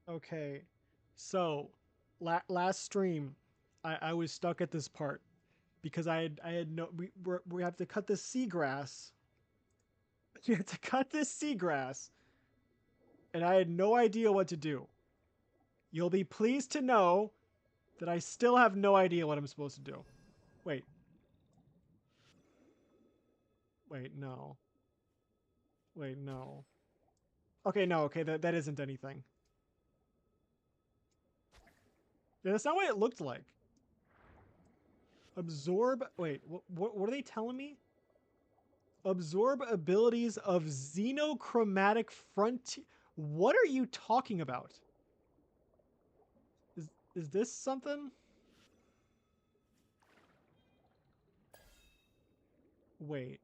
Okay, so last stream, I was stuck at this part because I had no we have to cut this seagrass. We have to cut this seagrass, and I had no idea what to do. You'll be pleased to know that I still have no idea what I'm supposed to do. Wait, wait, no, wait, no. Okay, no, okay, that isn't anything. That's not what it looked like. Absorb. Wait, what are they telling me? Absorb abilities of xenochromatic frontier. What are you talking about? Is this something? Wait,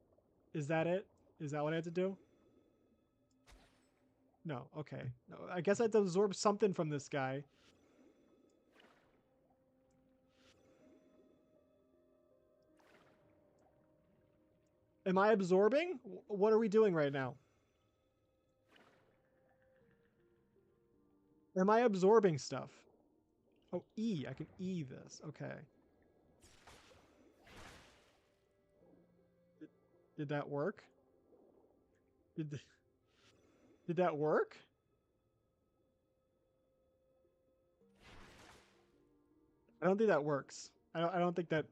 is that it? Is that what I had to do? No. Okay. No, I guess I had to absorb something from this guy. Am I absorbing? What are we doing right now? Am I absorbing stuff? Oh, E. I can E this. Okay. Did that work? Did did that work? I don't think that works. I don't think that.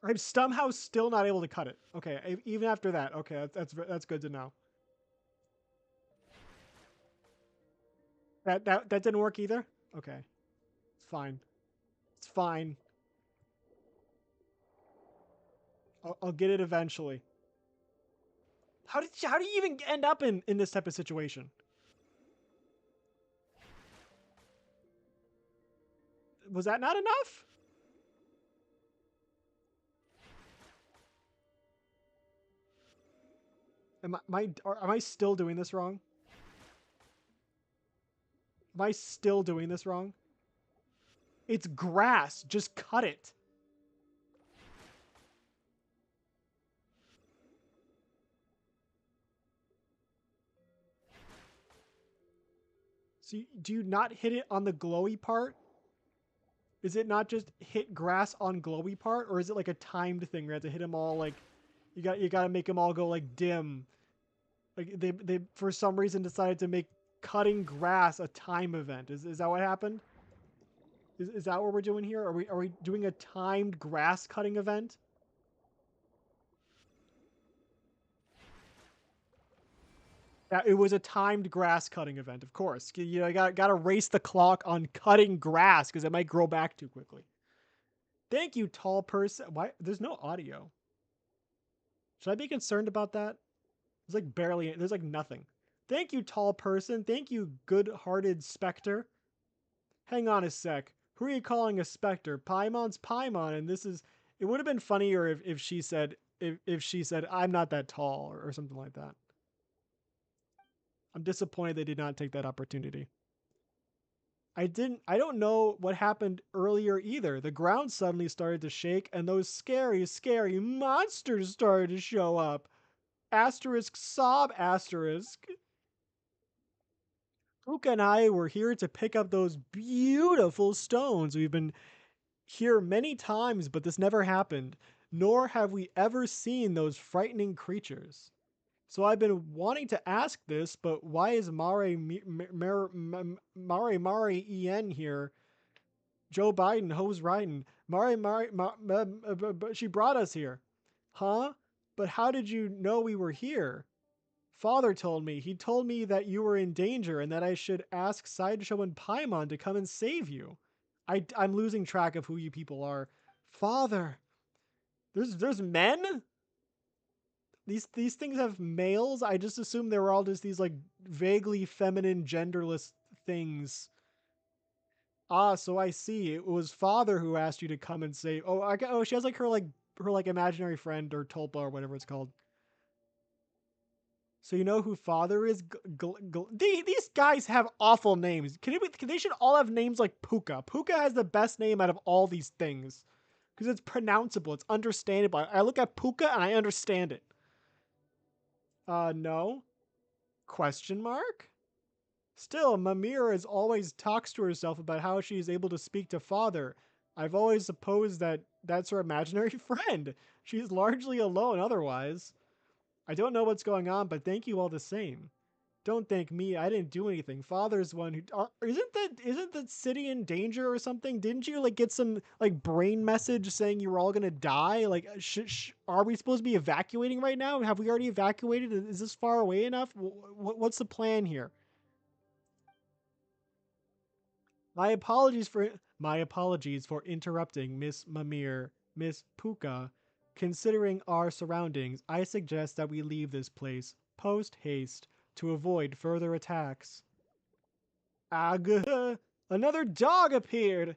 I'm somehow still not able to cut it. Okay, even after that. Okay, that's good to know. That didn't work either. Okay, it's fine. It's fine. I'll get it eventually. How do you even end up in this type of situation? Was that not enough? Am I still doing this wrong? Am I still doing this wrong? It's grass. Just cut it. So do you not hit it on the glowy part? Is it not just hit grass on glowy part, or is it like a timed thing where you have to hit them all like you got to make them all go like dim? Like they for some reason decided to make cutting grass a time event. Is that what happened? Is that what we're doing here? Are we doing a timed grass cutting event? Yeah, it was a timed grass cutting event, of course. You know, I got to race the clock on cutting grass because it might grow back too quickly. Thank you, tall person. Why? There's no audio. Should I be concerned about that? There's like barely. There's like nothing. Thank you, tall person. Thank you, good-hearted specter. Hang on a sec. Who are you calling a specter? Paimon's Paimon, and this is. It would have been funnier if she said if she said I'm not that tall or something like that. I'm disappointed they did not take that opportunity. I don't know what happened earlier either. The ground suddenly started to shake and those scary, scary monsters started to show up. Asterisk sob asterisk. Puka and I were here to pick up those beautiful stones. We've been here many times, but this never happened. Nor have we ever seen those frightening creatures. So I've been wanting to ask this, but why is Mare En here? Joe Biden, Hose riding. She brought us here. Huh? But how did you know we were here? Father told me. He told me that you were in danger and that I should ask Sideshow and Paimon to come and save you. I'm losing track of who you people are. Father, there's men? These things have males? I just assumed they were all just these like vaguely feminine, genderless things. Ah, so I see. It was father who asked you to come and save. Oh, she has like her imaginary friend or tulpa or whatever it's called. So you know who father is? These guys have awful names. They should all have names like Puka. Puka has the best name out of all these things. because it's pronounceable, it's understandable. I look at Puka and I understand it. No. Question mark? Still, Mimir is always talks to herself about how she is able to speak to father. I've always supposed that that's her imaginary friend. She's largely alone otherwise. I don't know what's going on, but thank you all the same. Don't thank me. I didn't do anything. Father's one who isn't the city in danger or something? Didn't you like get some like brain message saying you were all gonna die? Like, are we supposed to be evacuating right now? Have we already evacuated? Is this far away enough? What's the plan here? My apologies for interrupting Miss Mimir, Miss Puka. Considering our surroundings, I suggest that we leave this place post haste to avoid further attacks. Ag, another dog appeared.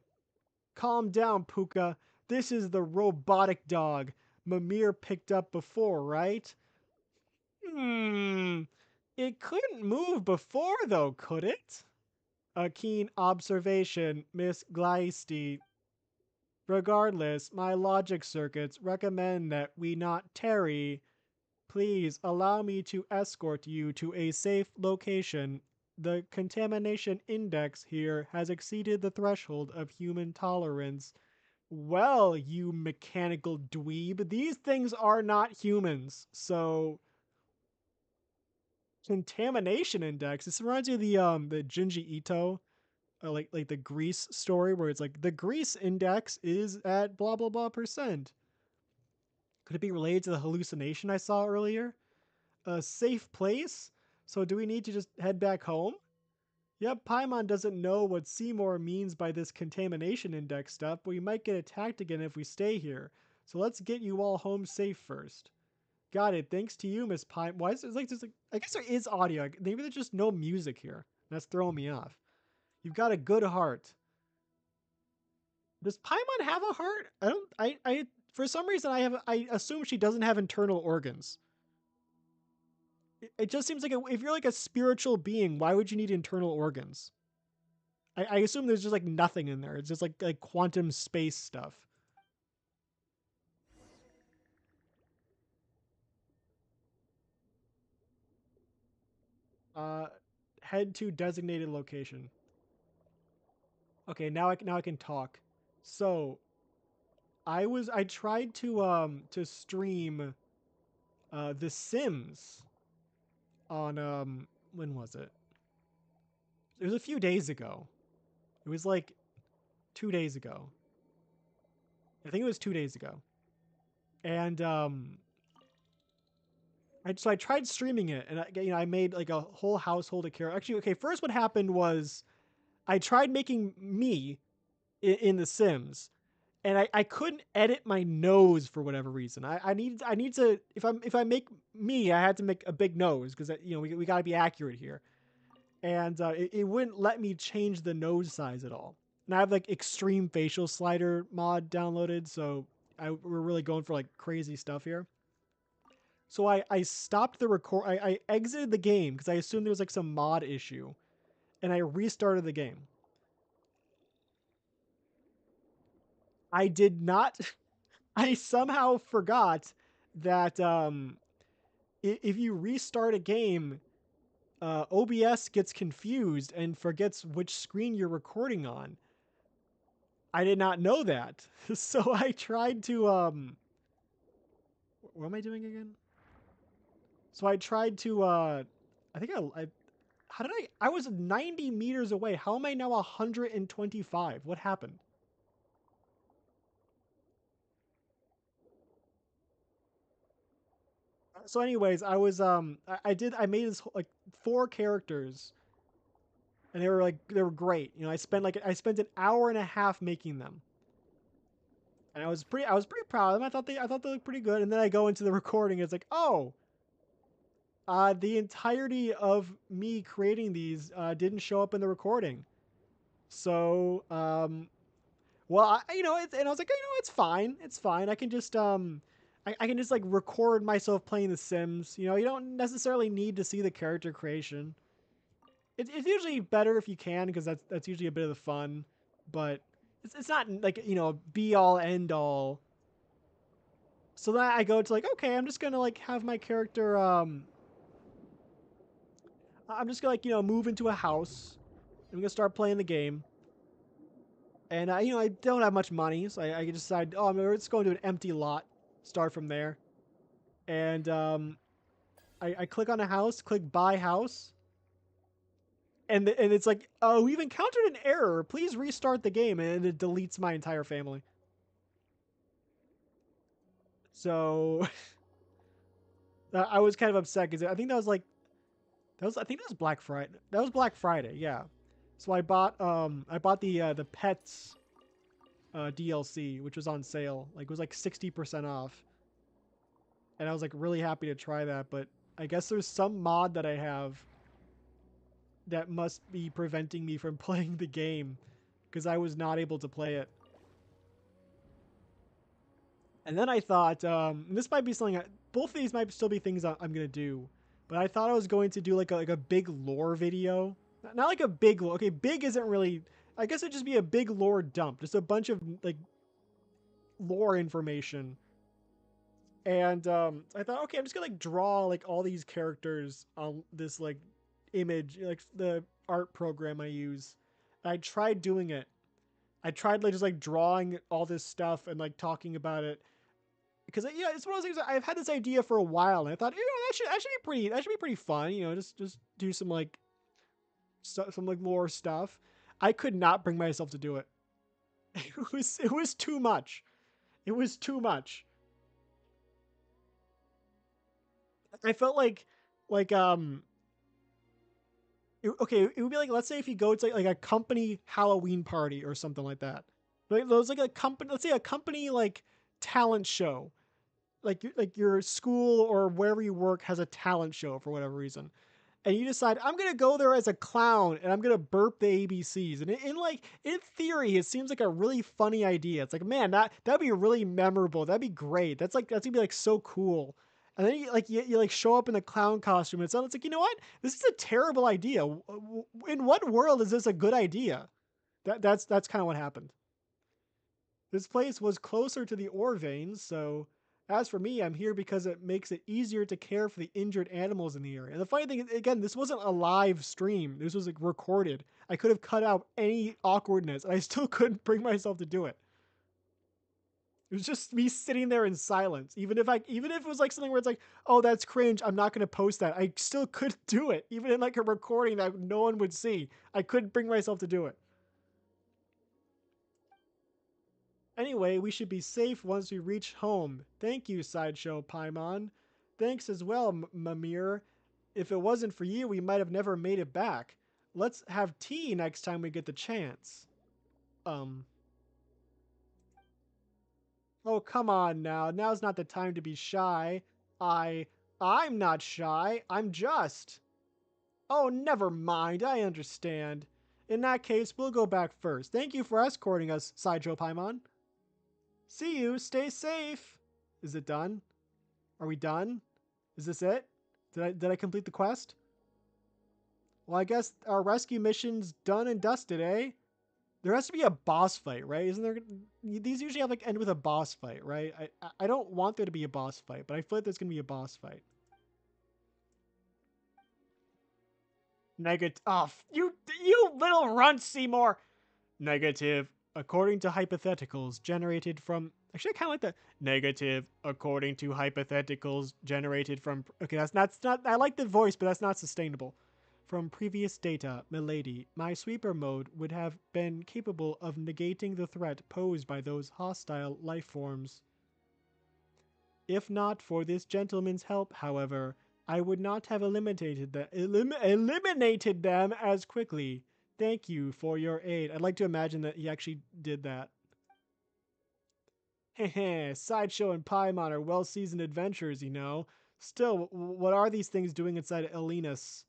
Calm down, Puka. This is the robotic dog Mimir picked up before, right? Hmm. It couldn't move before, though, could it? A keen observation, Miss Gleisty. Regardless, my logic circuits recommend that we not tarry. Please allow me to escort you to a safe location. The contamination index here has exceeded the threshold of human tolerance. Well, you mechanical dweeb, these things are not humans. So, contamination index. This reminds me of the Junji Ito like the grease story where it's like the grease index is at blah blah blah percent. Could it be related to the hallucination I saw earlier? A safe place? So do we need to just head back home? Yep, Paimon doesn't know what Seymour means by this contamination index stuff, but we might get attacked again if we stay here. So let's get you all home safe first. Got it. Thanks to you, Miss Paimon. Why is it like just like I guess there is audio. Maybe there's just no music here. That's throwing me off. You've got a good heart. Does Paimon have a heart? I don't. I for some reason I assume she doesn't have internal organs. It just seems like if you're like a spiritual being, why would you need internal organs? I assume there's just like nothing in there. It's just like quantum space stuff. Uh, Head to designated location. Okay, now I can talk. So I tried to stream The Sims on when was it? It was a few days ago. It was like 2 days ago. I think it was 2 days ago. And I tried streaming it, and I made like a whole household of characters. Actually, okay, first what happened was I tried making me in The Sims, and I couldn't edit my nose for whatever reason. I need to if I make me, I had to make a big nose because we got to be accurate here, and it wouldn't let me change the nose size at all. And I have like extreme facial slider mod downloaded, so we're really going for like crazy stuff here. So I stopped the record. I exited the game because I assumed there was like some mod issue, and I restarted the game. I did not. I somehow forgot that if you restart a game, OBS gets confused and forgets which screen you're recording on. I did not know that, so I tried to What am I doing again? So I tried to I think I how did I was 90 meters away. How am I now 125? What happened? So anyways, I made this like four characters and they were great. I spent an hour and a half making them. And I was pretty proud of them. I thought they looked pretty good. And then I go into the recording, it's like, "Oh, the entirety of me creating these didn't show up in the recording." So, well, and I was like, it's fine. It's fine. I can just I can just like record myself playing The Sims. You don't necessarily need to see the character creation. It's usually better if you can because that's usually a bit of the fun. But it's not like be all end all. So then I go to like, okay, I'm just gonna like have my character. I'm just gonna like move into a house. I'm gonna start playing the game, and I don't have much money, so I decide, oh, I'm just going to an empty lot. Start from there, and I click on a house, click buy house, and it's like, oh, we've encountered an error. Please restart the game, and it deletes my entire family. So I was kind of upset because I think that was like I think that was Black Friday. That was Black Friday, yeah. So I bought the pets DLC, which was on sale. Like it was like 60% off, and I was like really happy to try that. But I guess there's some mod that I have that must be preventing me from playing the game because I was not able to play it. And then I thought, this might be something. Both of these might still be things I'm gonna do, but I thought I was going to do like a big lore video. Not like a big lore. Okay, big isn't really. I guess it'd just be a big lore dump, just a bunch of like lore information. And I thought, okay, I'm just gonna like draw like all these characters on this like image, like the art program I use. And I tried doing it. I tried like just like drawing all this stuff and like talking about it because yeah, it's one of those things. I've had this idea for a while, and I thought, that should be pretty fun. Just do some like some like lore stuff. I could not bring myself to do it. It was too much. It was too much. I felt like okay, it would be like, let's say if you go to like a company Halloween party or something like that. Like those like a company, let's say a company like talent show. Like your school or wherever you work has a talent show for whatever reason, and you decide, I'm gonna go there as a clown and I'm gonna burp the ABCs. And in theory, it seems like a really funny idea. It's like, man, that'd be really memorable. That'd be great. That's gonna be like so cool. And then you like show up in a clown costume and it's like, you know what? This is a terrible idea. In what world is this a good idea? That's kind of what happened. This place was closer to the ore veins, so as for me, I'm here because it makes it easier to care for the injured animals in the area. And the funny thing, again, this wasn't a live stream. This was like recorded. I could have cut out any awkwardness, and I still couldn't bring myself to do it. It was just me sitting there in silence. Even if it was like something where it's like, oh, that's cringe, I'm not gonna post that. I still couldn't do it. Even in like a recording that no one would see. I couldn't bring myself to do it. Anyway, we should be safe once we reach home. Thank you, Sideshow Paimon. Thanks as well, Mimir. If it wasn't for you, we might have never made it back. Let's have tea next time we get the chance. Um. Oh, come on now. Now's not the time to be shy. I. I'm not shy. I'm just. Oh, never mind. I understand. In that case, we'll go back first. Thank you for escorting us, Sideshow Paimon. See you. Stay safe. Is it done? Are we done? Is this it? Did I complete the quest? Well, I guess our rescue mission's done and dusted, eh? There has to be a boss fight, right? Isn't there? These usually have like end with a boss fight, right? I don't want there to be a boss fight, but I feel like there's gonna be a boss fight. Negative. Oh, you little runt, Seymour. Negative. According to hypotheticals generated from. Actually, I kind of like that. Negative. According to hypotheticals generated from. Okay, that's not. I like the voice, but that's not sustainable. From previous data, milady, my sweeper mode would have been capable of negating the threat posed by those hostile life forms. If not for this gentleman's help, however, I would not have eliminated them as quickly. Thank you for your aid. I'd like to imagine that he actually did that. Heh, Sideshow and Paimon are well-seasoned adventurers, you know. Still, what are these things doing inside Elinus?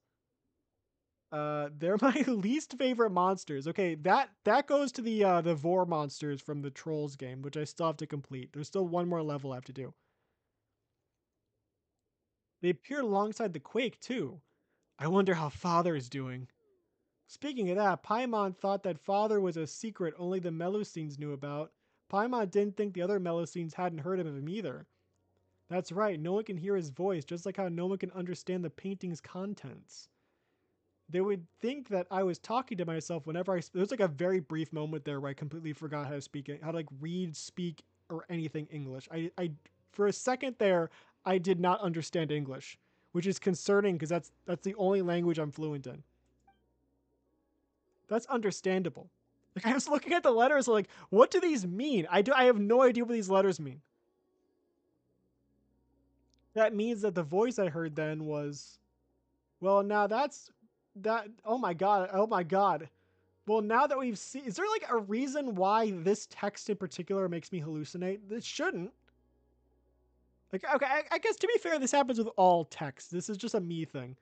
They're my least favorite monsters. Okay, that goes to the Vor monsters from the Trolls game, which I still have to complete. There's still one more level I have to do. They appeared alongside the Quake too. I wonder how Father is doing. Speaking of that, Paimon thought that father was a secret only the Melusines knew about. Paimon didn't think the other Melusines hadn't heard of him either. That's right, no one can hear his voice, just like how no one can understand the painting's contents. They would think that I was talking to myself whenever there's like a very brief moment there where I completely forgot how to speak it, how to like read, speak, or anything English. For a second there, I did not understand English, which is concerning because that's the only language I'm fluent in. That's understandable. Like I was looking at the letters, like, what do these mean? I have no idea what these letters mean. That means that the voice I heard then was, well, now that's that. Oh my god! Oh my god! Well, now that we've seen, is there like a reason why this text in particular makes me hallucinate? This shouldn't. Like, okay, I guess to be fair, this happens with all text. This is just a me thing.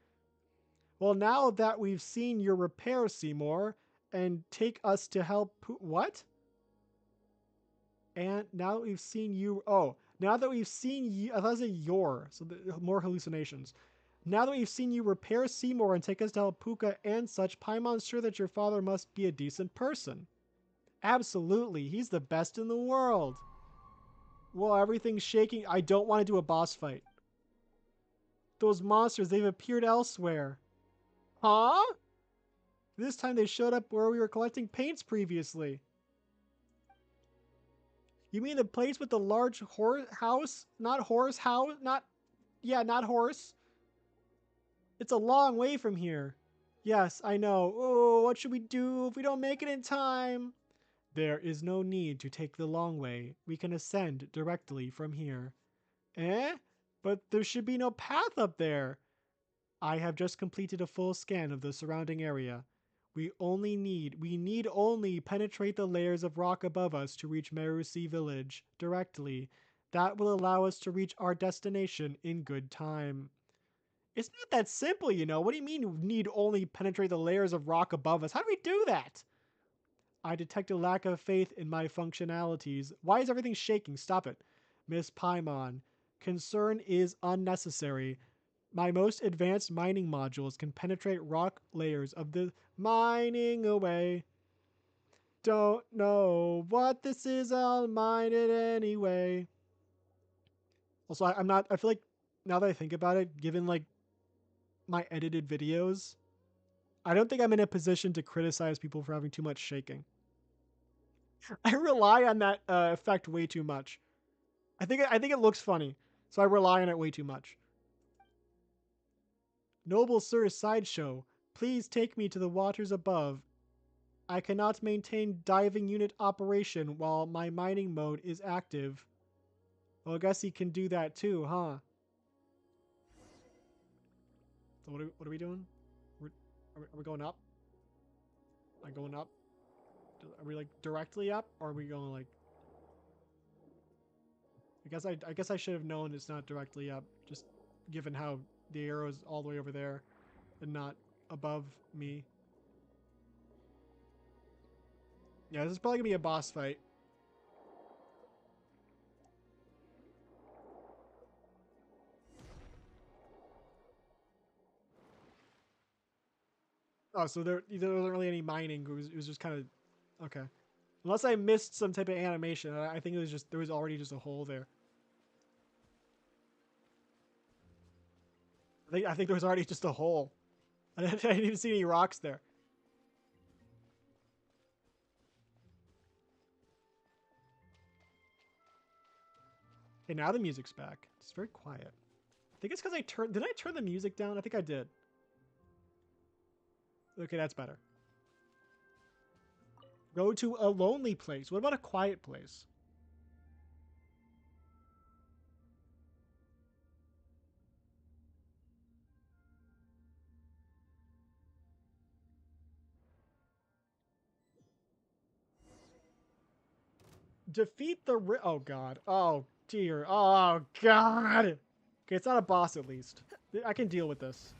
Well, now that we've seen your repair, Seymour, and take us to help. What? And now that we've seen you. Oh, now that we've seen you. I thought it said your. So more hallucinations. Now that we've seen you repair Seymour and take us to help Puka and such, Paimon's sure that your father must be a decent person. Absolutely, he's the best in the world. Well, everything's shaking. I don't want to do a boss fight. Those monsters, they've appeared elsewhere. Huh? This time they showed up where we were collecting paints previously. You mean the place with the large horse house? Not horse house? Not, yeah, not horse. It's a long way from here. Yes, I know. Oh, what should we do if we don't make it in time? There is no need to take the long way. We can ascend directly from here. Eh? But there should be no path up there. I have just completed a full scan of the surrounding area. We need only penetrate the layers of rock above us to reach Merusi village directly. That will allow us to reach our destination in good time. It's not that simple, you know. What do you mean you need only penetrate the layers of rock above us? How do we do that? I detect a lack of faith in my functionalities. Why is everything shaking? Stop it. Miss Paimon, concern is unnecessary. My most advanced mining modules can penetrate rock layers of the mining away. Don't know what this is, I'll mine it anyway. Also, I'm not, I feel like now that I think about it, given like my edited videos, I don't think I'm in a position to criticize people for having too much shaking. I rely on that effect way too much. I think it looks funny, so I rely on it way too much. Noble Sir Sideshow, please take me to the waters above. I cannot maintain diving unit operation while my mining mode is active. Well, I guess he can do that too, huh? So what are we doing? Are we going up? Am I going up? Are we like directly up, or are we going like? I guess I should have known it's not directly up, just given how the arrow is all the way over there and not above me. Yeah, this is probably gonna be a boss fight. Oh, so there wasn't really any mining. It was just kind of okay. Unless I missed some type of animation, I think it was just there was already just a hole there. I think there was already just a hole. I didn't even see any rocks there. Okay, now the music's back. It's very quiet. I think it's because did I turn the music down? I think I did. Okay, that's better. Go to a lonely place. What about a quiet place? Defeat the oh god. Oh dear. Oh god. Okay, it's not a boss at least. I can deal with this.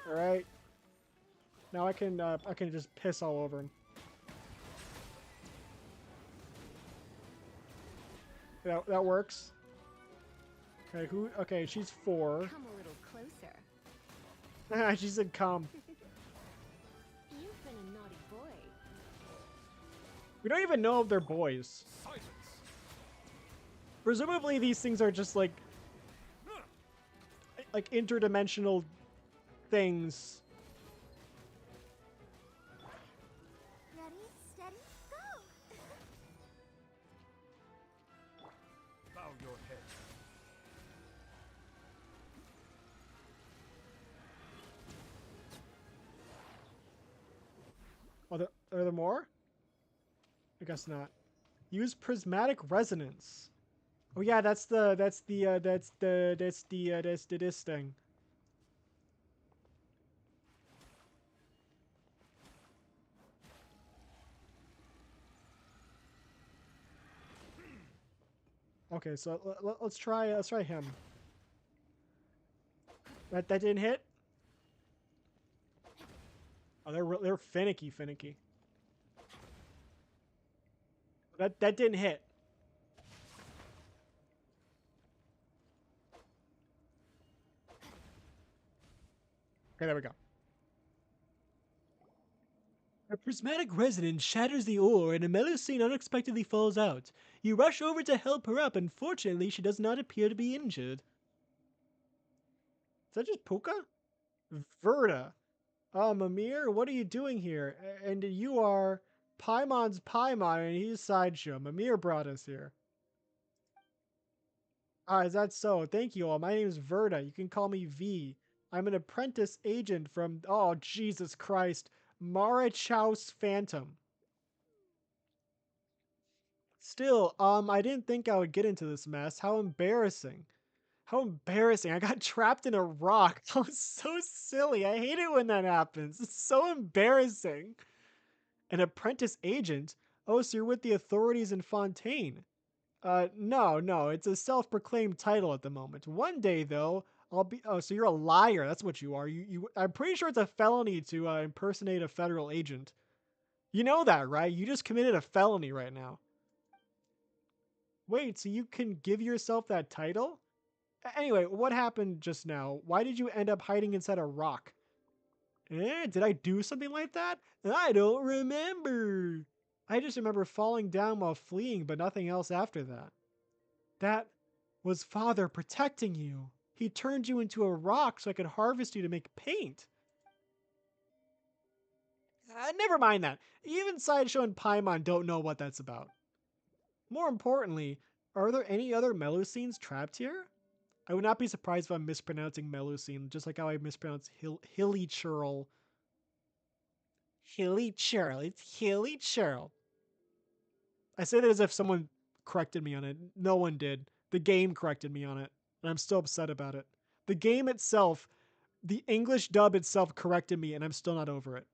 All right. Now I can just piss all over him. That works. Okay, who? Okay, she's 4. Come a little closer. She said come. You've been a naughty boy. We don't even know if they're boys. Silence. Presumably these things are just like interdimensional things. Ready, steady, go! Bow your head. Are there more? I guess not. Use prismatic resonance. Oh yeah, that's this thing. Okay, so let's try him. That didn't hit. Oh, they're finicky. That didn't hit. Okay, there we go. A prismatic resonance shatters the ore and a Melusine unexpectedly falls out. You rush over to help her up, and fortunately she does not appear to be injured. Is that just Puka? Verda. Mimir, what are you doing here? And you are Paimon's Paimon, and he's Sideshow. Mimir brought us here. Ah, is that so? Thank you all. My name is Verda. You can call me V. I'm an apprentice agent from, oh, Jesus Christ, Marichaus Phantom. Still, I didn't think I would get into this mess. How embarrassing. How embarrassing. I got trapped in a rock. That was so silly. I hate it when that happens. It's so embarrassing. An apprentice agent? Oh, so you're with the authorities in Fontaine. No. It's a self-proclaimed title at the moment. One day, though, I'll be... Oh, so you're a liar. That's what you are. I'm pretty sure it's a felony to impersonate a federal agent. You know that, right? You just committed a felony right now. Wait, so you can give yourself that title? Anyway, what happened just now? Why did you end up hiding inside a rock? Did I do something like that? I don't remember. I just remember falling down while fleeing, but nothing else after that. That was Father protecting you. He turned you into a rock so I could harvest you to make paint. Never mind that. Even Sideshow and Paimon don't know what that's about. More importantly, are there any other Melusines trapped here? I would not be surprised if I'm mispronouncing Melusine, just like how I mispronounce Hilly Churl. Hilly Churl. It's Hilly Churl. I say that as if someone corrected me on it. No one did. The game corrected me on it, and I'm still upset about it. The game itself, the English dub itself corrected me, and I'm still not over it.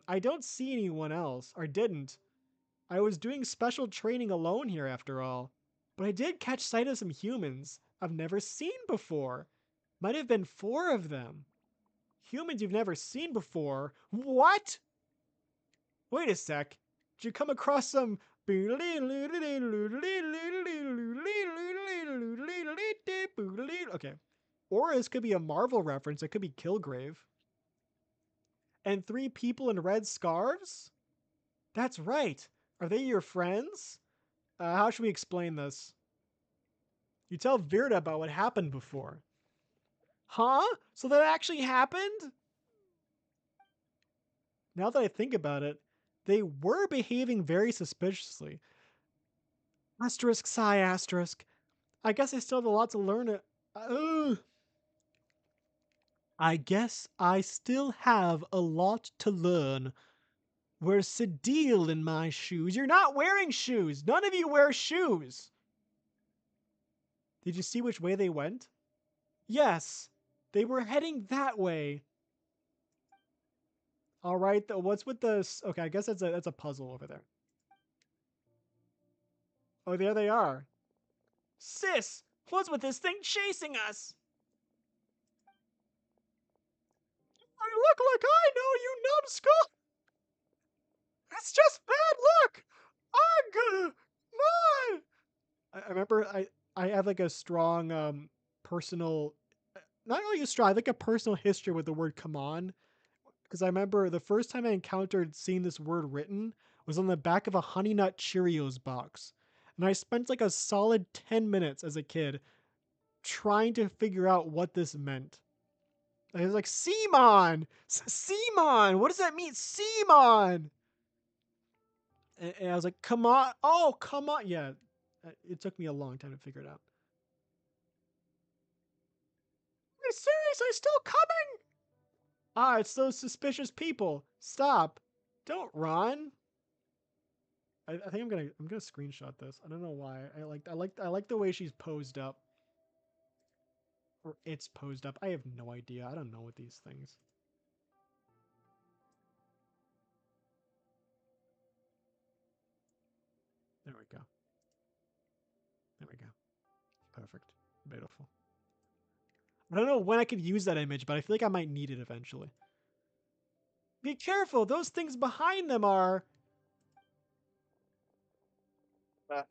I don't see anyone else, or didn't. I was doing special training alone here after all. But I did catch sight of some humans I've never seen before. Might have been 4 of them. Humans you've never seen before? What? Wait a sec. Did you come across some... Okay. Or this could be a Marvel reference. It could be Kilgrave. And 3 people in red scarves? That's right. Are they your friends? How should we explain this? You tell Virta about what happened before. Huh? So that actually happened? Now that I think about it, they were behaving very suspiciously. Asterisk, sigh, asterisk. I guess I still have a lot to learn. I guess I still have a lot to learn. We're Sedil in my shoes. You're not wearing shoes. None of you wear shoes. Did you see which way they went? Yes, they were heading that way. All right, what's with this? Okay, I guess that's a puzzle over there. Oh, there they are. Sis, what's with this thing chasing us? I look like I know, you numbskull. It's just bad luck. I'm gonna. My. I remember I have like a strong personal, not really a strong, I have like a personal history with the word come on. Because I remember the first time I encountered seeing this word written was on the back of a Honey Nut Cheerios box. And I spent like a solid 10 minutes as a kid trying to figure out what this meant. I was like, Simon! Simon! What does that mean? Simon! And I was like, come on. Oh, come on. Yeah, it took me a long time to figure it out. Are you serious? Are you still coming? Ah, it's those suspicious people. Stop. Don't run. I think I'm gonna screenshot this. I don't know why. I like the way she's posed up. Or it's posed up. I have no idea. I don't know what these things. There we go. There we go. Perfect. Beautiful. I don't know when I could use that image, but I feel like I might need it eventually. Be careful! Those things behind them are... Dog!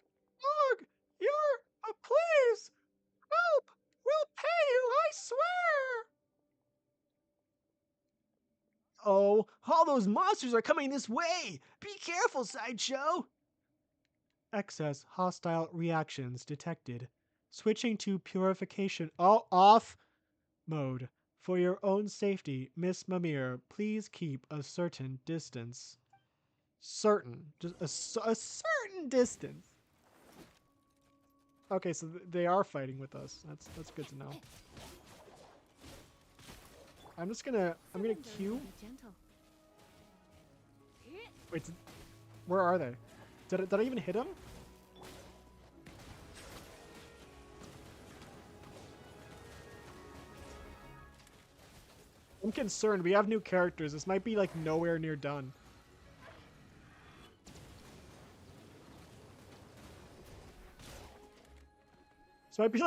You're... please! Help! We'll pay you, I swear! Oh, all those monsters are coming this way! Be careful, Sideshow! Excess hostile reactions detected. Switching to purification. Oh, off mode. For your own safety, Miss Mimir, please keep a certain distance. Certain. Just a certain distance. Okay, so they are fighting with us. That's good to know. I'm gonna Q. Wait, where are they? Did I even hit them? I'm concerned. We have new characters. This might be like nowhere near done. This might be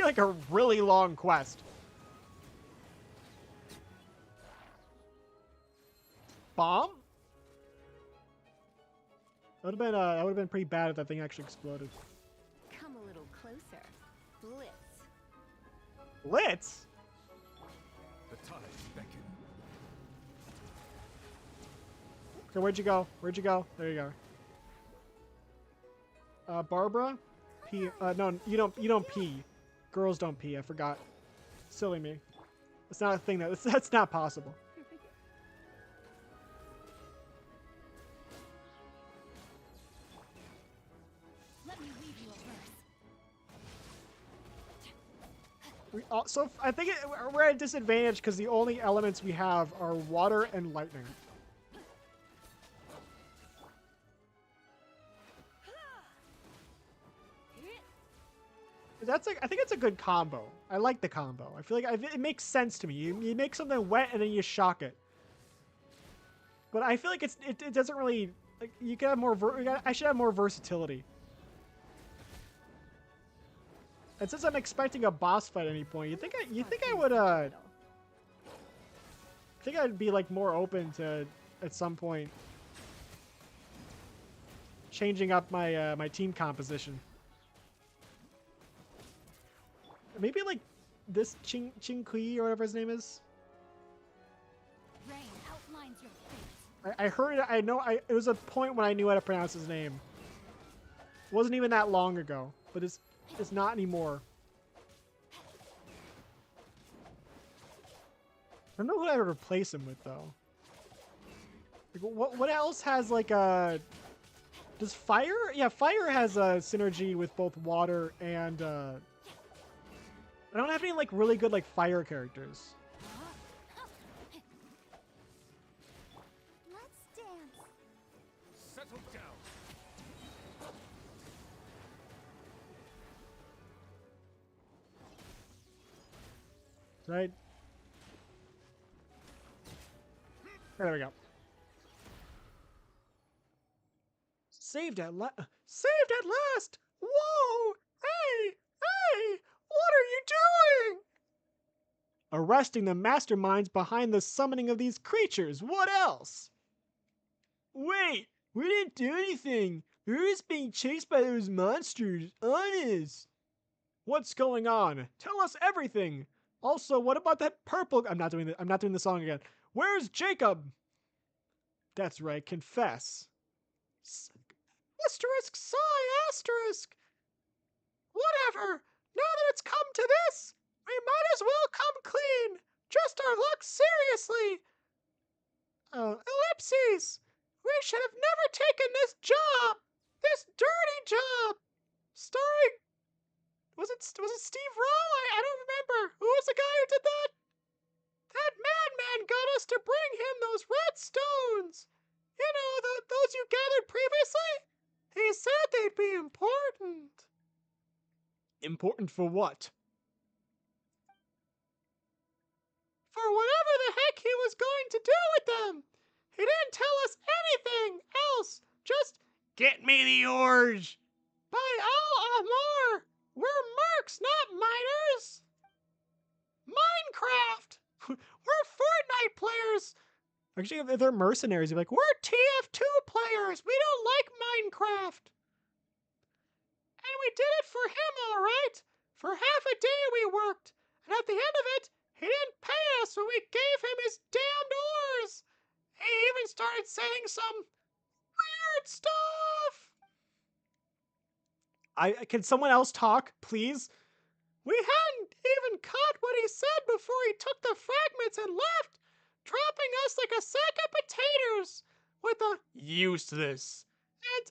like a really long quest. Bomb? That would have been pretty bad if that thing actually exploded. Come a little closer. Blitz. Blitz? The tides beckon. Okay, where'd you go? Where'd you go? There you go. Barbara? Pee. No, you don't pee. Girls don't pee. I forgot. Silly me. It's not a thing that's not possible. Let me read you a verse. So I think we're at a disadvantage because the only elements we have are water and lightning. I think it's a good combo. I like the combo. I feel like it makes sense to me. You make something wet and then you shock it. But I feel like it doesn't really like you can have more. I should have more versatility. And since I'm expecting a boss fight at any point, you think I would think I'd be like more open to at some point changing up my my team composition. Maybe like this Ching Kui or whatever his name is. Rain outlines your fate. I heard it. I know. It was a point when I knew how to pronounce his name. It wasn't even that long ago, but it's not anymore. I don't know who I would replace him with though. Like, what else has like a? Does fire? Yeah, fire has a synergy with both water and. I don't have any like really good like fire characters. Let's dance. Settle down. Right? There we go. Saved at last! Whoa! Hey! Hey! What are you doing? Arresting the masterminds behind the summoning of these creatures. What else? Wait! We didn't do anything. We were just being chased by those monsters. Honest. What's going on? Tell us everything. Also, what about that purple? I'm not doing the song again. Where's Jacob? That's right. Confess. Asterisk sigh asterisk. Whatever. Now that it's come to this, we might as well come clean. Just our luck seriously. Ellipses. We should have never taken this job. This dirty job. Starring was it Steve Rowe? I don't remember. Who was the guy who did that? That madman got us to bring him those red stones. You know, those you gathered previously? He said they'd be important. Important for what? For whatever the heck he was going to do with them. He didn't tell us anything else. Just get me the oars. By Al-Amor, we're mercs, not miners. Minecraft. We're Fortnite players. Actually, if they're mercenaries, you're like, we're TF2 players. We don't like Minecraft. And we did it for him, all right. For half a day we worked. And at the end of it, he didn't pay us when we gave him his damned oars. He even started saying some weird stuff. Can someone else talk, please? We hadn't even caught what he said before he took the fragments and left, dropping us like a sack of potatoes with a useless and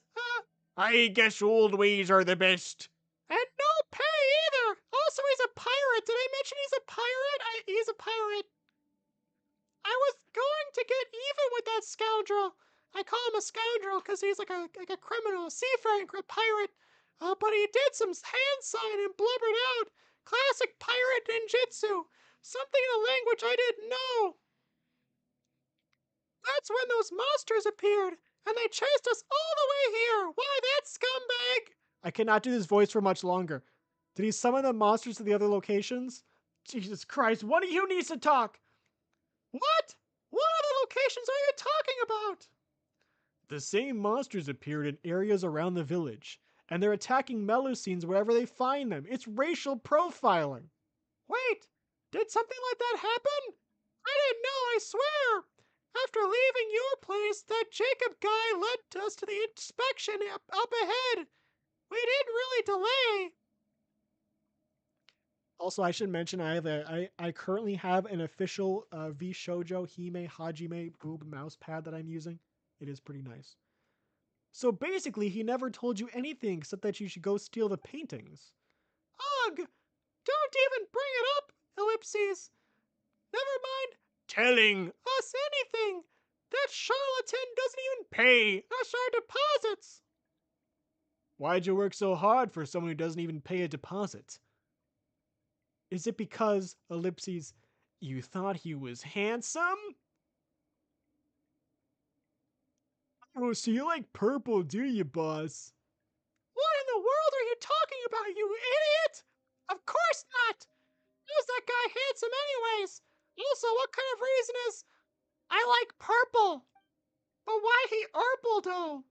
I guess old ways are the best. And no pay either. Also, he's a pirate. Did I mention he's a pirate? He's a pirate. I was going to get even with that scoundrel. I call him a scoundrel because he's like a criminal, a seafaring pirate. But he did some hand sign and blubbered out. Classic pirate ninjutsu. Something in a language I didn't know. That's when those monsters appeared, and they chased us all the way here. Why, that scumbag! I cannot do this voice for much longer. Did he summon the monsters to the other locations? Jesus Christ, one of you needs to talk! What? What other locations are you talking about? The same monsters appeared in areas around the village, and they're attacking Melusines wherever they find them. It's racial profiling. Wait, did something like that happen? I didn't know, I swear! After leaving your place, that Jacob guy led us to the inspection up ahead. We didn't really delay. Also, I should mention I currently have an official V Shoujo Hime Hajime boob mouse pad that I'm using. It is pretty nice. So basically, he never told you anything except that you should go steal the paintings. Ugh! Don't even bring it up, Ellipses. Never mind telling us anything. That charlatan doesn't even pay us our deposits. Why'd you work so hard for someone who doesn't even pay a deposit? Is it because, Ellipses, you thought he was handsome? Oh, so you like purple, do you, boss? What in the world are you talking about, you idiot? Of course not! How's that guy handsome anyways? Also, what kind of reason is I like purple? But why he purple though?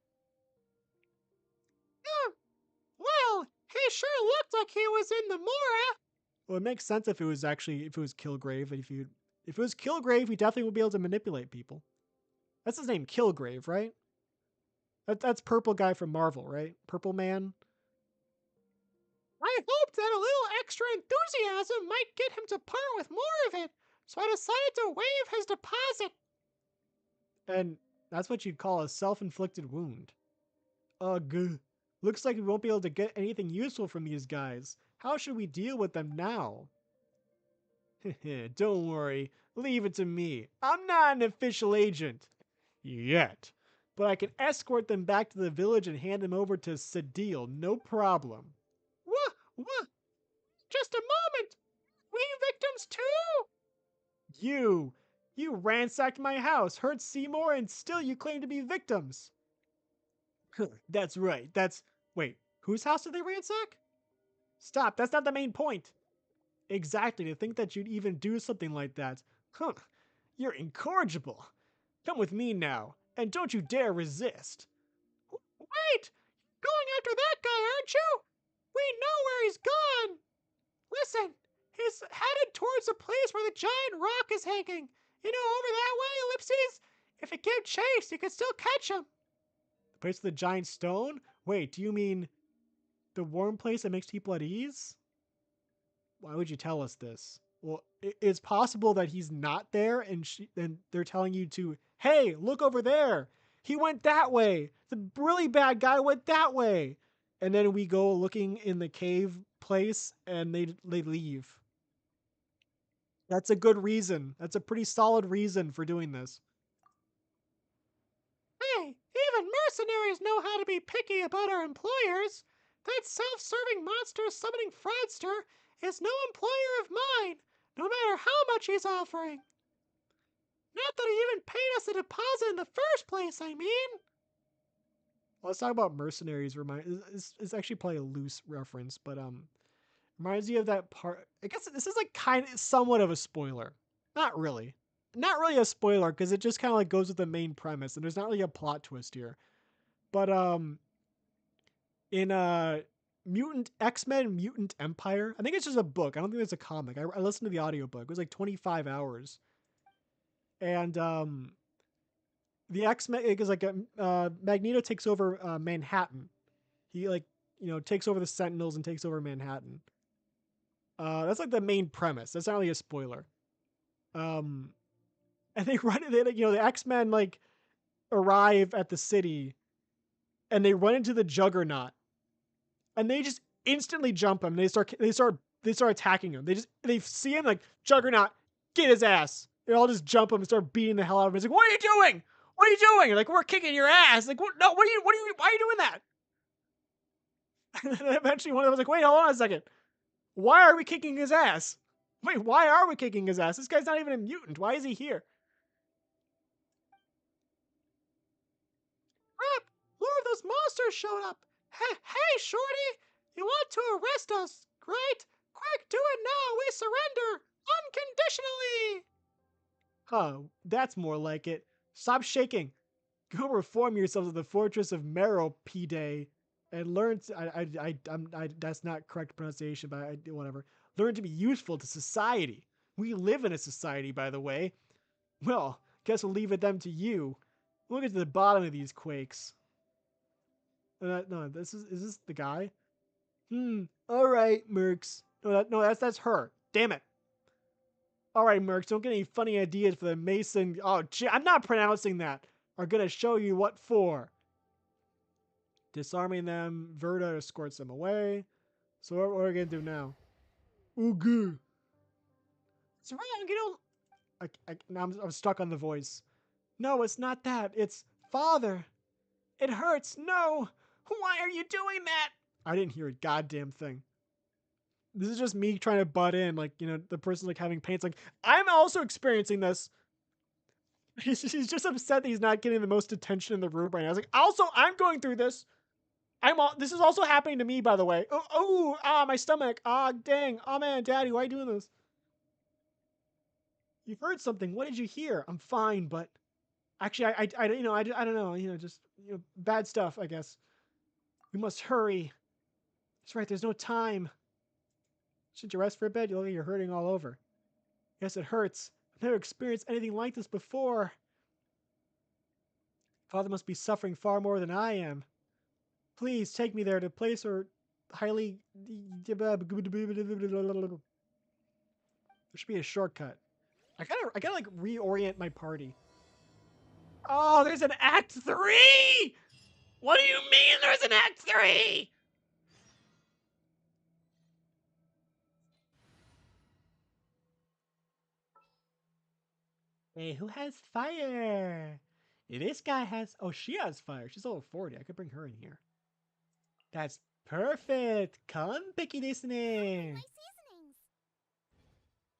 Well, he sure looked like he was in the Mora. Well, it makes sense if it was Kilgrave. If it was Kilgrave, he definitely would be able to manipulate people. That's his name, Kilgrave, right? That's purple guy from Marvel, right? Purple Man. I hoped that a little extra enthusiasm might get him to part with more of it, so I decided to waive his deposit. And that's what you'd call a self-inflicted wound. Ugh. Looks like we won't be able to get anything useful from these guys. How should we deal with them now? Don't worry. Leave it to me. I'm not an official agent. Yet. But I can escort them back to the village and hand them over to Sadil. No problem. What? Just a moment. We victims too? You ransacked my house, hurt Seymour, and still you claim to be victims. That's right. Wait, whose house did they ransack? Stop, that's not the main point. Exactly, to think that you'd even do something like that. Huh, you're incorrigible. Come with me now, and don't you dare resist. Wait, going after that guy, aren't you? We know where he's gone. Listen, he's headed towards the place where the giant rock is hanging. You know, over that way, ellipses. If he gave chase, you could still catch him. The place with the giant stone? Wait, do you mean the warm place that makes people at ease? Why would you tell us this? Well, it's possible that he's not there, and they're telling you to, hey, look over there. He went that way. The really bad guy went that way. And then we go looking in the cave place, and they leave. That's a good reason. That's a pretty solid reason for doing this. Hey, even mercenaries know how to be picky about our employers. That self-serving monster summoning fraudster is no employer of mine, no matter how much he's offering. Not that he even paid us a deposit in the first place, I mean. Well, let's talk about mercenaries. It's actually probably a loose reference, but reminds you of that part. I guess this is like kind of somewhat of a spoiler. Not really. Not really a spoiler because it just kind of like goes with the main premise and there's not really a plot twist here. But in Mutant X-Men Mutant Empire, I think it's just a book. I don't think it's a comic. I listened to the audiobook. It was like 25 hours. And the X-Men is like Magneto takes over Manhattan. He like, takes over the Sentinels and takes over Manhattan. That's like the main premise. That's not really a spoiler. And they run they like, the X-Men like arrive at the city and they run into the Juggernaut and they just instantly jump him. And they start attacking him. They see him like, Juggernaut, get his ass. They all just jump him and start beating the hell out of him. It's like, what are you doing? What are you doing? You're like, we're kicking your ass. Like, what? No, why are you doing that? And then eventually one of them was like, wait, hold on a second. Why are we kicking his ass? Wait, why are we kicking his ass? This guy's not even a mutant. Why is he here? Crap! More of those monsters showed up. Hey, Shorty! You want to arrest us? Great! Quick, do it now! We surrender! Unconditionally! Huh, that's more like it. Stop shaking. Go reform yourselves at the fortress of Marrow, P-Day, and learn to, that's not correct pronunciation, but whatever. Learn to be useful to society. We live in a society, by the way. Well, guess we'll leave it them to you. We'll get to the bottom of these quakes. No, is this the guy? All right, Mercs. No, that's her. Damn it. All right, Mercs, don't get any funny ideas for the Mason. Oh, gee, I'm not pronouncing that. Are gonna show you what for. Disarming them, Verda escorts them away. So what are we gonna do now? Okay. What's wrong? You don't. Now I'm stuck on the voice. No, it's not that. It's Father. It hurts. No. Why are you doing that? I didn't hear a goddamn thing. This is just me trying to butt in, like, the person's like having pain. It's like, I'm also experiencing this. He's just upset that he's not getting the most attention in the room right now. I was like, also, I'm going through this. This is also happening to me, by the way. My stomach. Dang. Oh man, Daddy, why are you doing this? You've heard something. What did you hear? I'm fine, but actually, I don't know. Just bad stuff, I guess. We must hurry. That's right. There's no time. Should you rest for a bit? You look like you're hurting all over. Yes, it hurts. I've never experienced anything like this before. Father must be suffering far more than I am. Please take me there to a place where highly. There should be a shortcut. I gotta like reorient my party. Oh, there's an Act 3! What do you mean there's an Act 3? Hey, who has fire? This guy has. Oh, she has fire. She's level 40. I could bring her in here. That's perfect. Come, picky listening. My seasonings.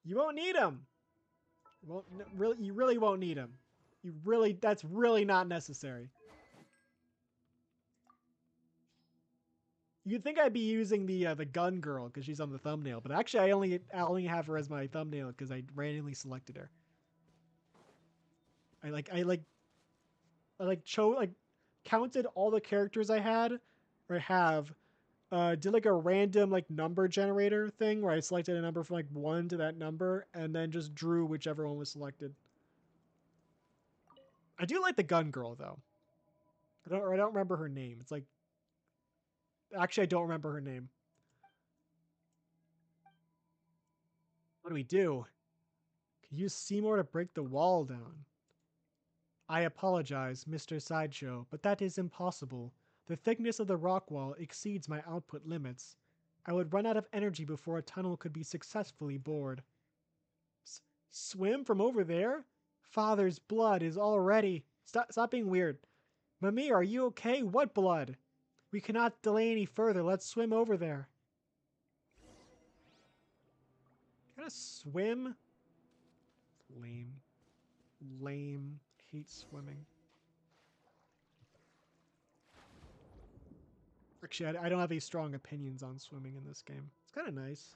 You won't need them. You really won't need them. That's really not necessary. You'd think I'd be using the gun girl because she's on the thumbnail, but actually I only have her as my thumbnail because I randomly selected her. I counted all the characters I had or have did like a random like number generator thing where I selected a number from like 1 to that number and then just drew whichever one was selected. I do like the gun girl though. I don't remember her name. It's like actually I don't remember her name. What do we do? Can use Seymour to break the wall down. I apologize, Mr. Sideshow, but that is impossible. The thickness of the rock wall exceeds my output limits. I would run out of energy before a tunnel could be successfully bored. Swim from over there? Father's blood is already... Stop being weird. Mami, are you okay? What blood? We cannot delay any further. Let's swim over there. Gotta swim? Lame. Lame. Hate swimming. Actually, I don't have any strong opinions on swimming in this game. It's kind of nice.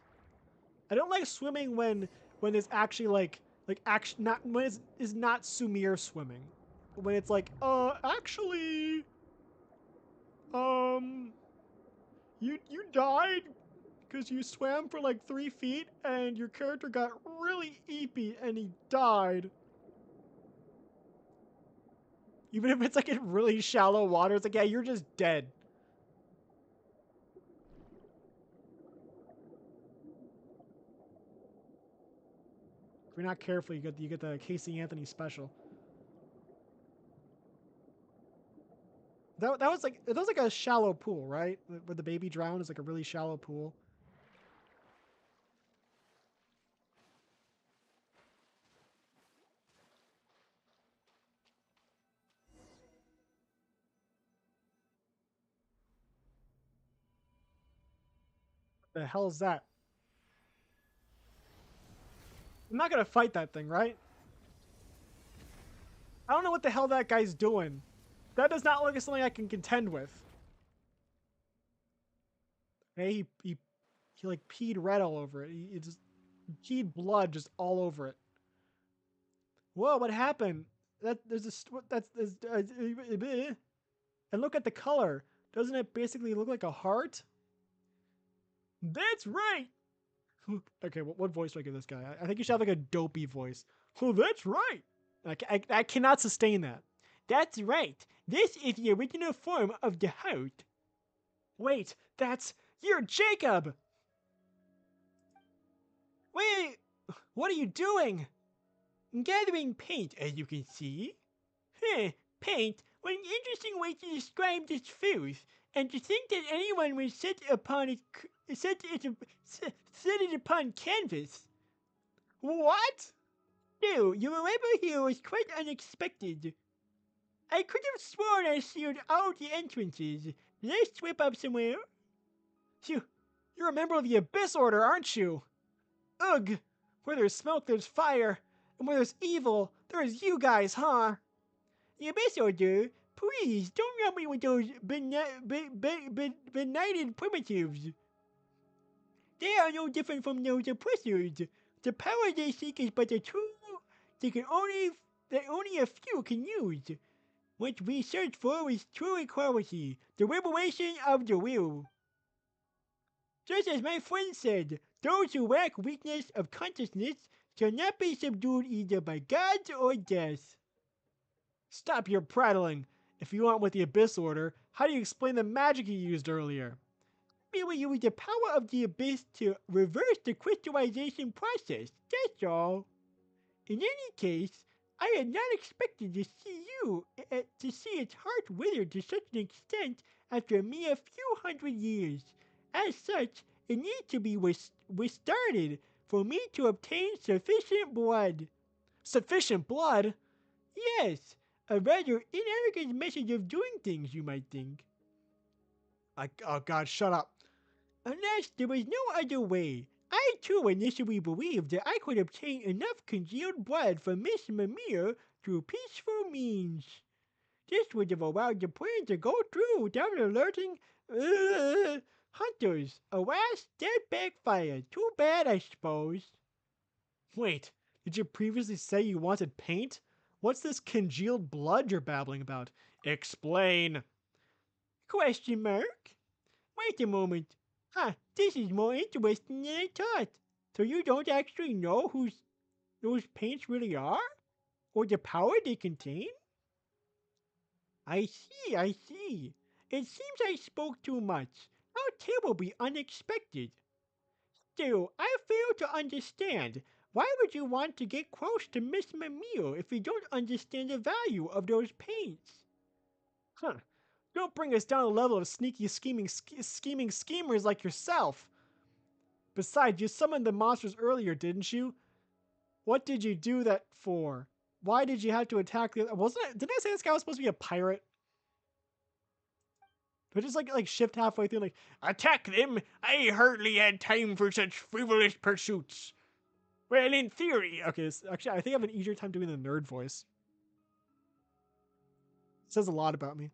I don't like swimming when it's actually like actually not when it's not Sumir swimming. When it's like, actually, um, you died because you swam for like 3 feet and your character got really eepy and he died. Even if it's like in really shallow water, it's like, yeah, you're just dead. If you're not careful, you get the Casey Anthony special. That was like a shallow pool, right? Where the baby drowned is like a really shallow pool. The hell is that? I'm not gonna fight that thing, right? I don't know what the hell that guy's doing. That does not look like something I can contend with. Hey, he like peed red all over it. He just peed blood just all over it. Whoa, what happened? And look at the color. Doesn't it basically look like a heart? That's right. Okay, what voice do I give this guy? I think you should have like a dopey voice. Oh, that's right. I cannot sustain that. That's right. This is the original form of the heart. Wait, you're Jacob. Wait, what are you doing? Gathering paint, as you can see. Huh, paint? What an interesting way to describe this filth. And to think that anyone would set it upon canvas. What? No, your arrival here was quite unexpected. I could have sworn I sealed all the entrances. Did I slip up somewhere? You're a member of the Abyss Order, aren't you? Ugh! Where there's smoke, there's fire. And where there's evil, there's you guys, huh? The Abyss Order? Please, don't rub me with those benighted primitives. They are no different from those oppressors. The power they seek is but a tool that only a few can use. What we search for is true equality, the revelation of the will. Just as my friend said, those who lack weakness of consciousness shall not be subdued either by gods or death. Stop your prattling. If you aren't with the Abyss Order, how do you explain the magic you used earlier? We will use the power of the Abyss to reverse the crystallization process, that's all. In any case, I had not expected to see its heart wither to such an extent after a mere few hundred years. As such, it needs to be restarted for me to obtain sufficient blood. Sufficient blood? Yes, a rather inelegant method of doing things, you might think. Oh god, shut up. Unless there was no other way. I too initially believed that I could obtain enough congealed blood from Miss Mimir through peaceful means. This would have allowed the plan to go through without alerting hunters. Alas, that backfired. Too bad, I suppose. Wait, did you previously say you wanted paint? What's this congealed blood you're babbling about? Explain. Question mark? Wait a moment. Huh, this is more interesting than I thought. So you don't actually know who those paints really are? Or the power they contain? I see. It seems I spoke too much. How terribly unexpected. Still, I fail to understand. Why would you want to get close to Miss Mimille if you don't understand the value of those paints? Huh. Don't bring us down to the level of sneaky, scheming schemers like yourself. Besides, you summoned the monsters earlier, didn't you? What did you do that for? Why did you have to attack the? Wasn't it? Didn't I say this guy was supposed to be a pirate? But just like shift halfway through, like attack them. I hardly had time for such frivolous pursuits. Well, in theory, okay. Actually, I think I have an easier time doing the nerd voice. It says a lot about me.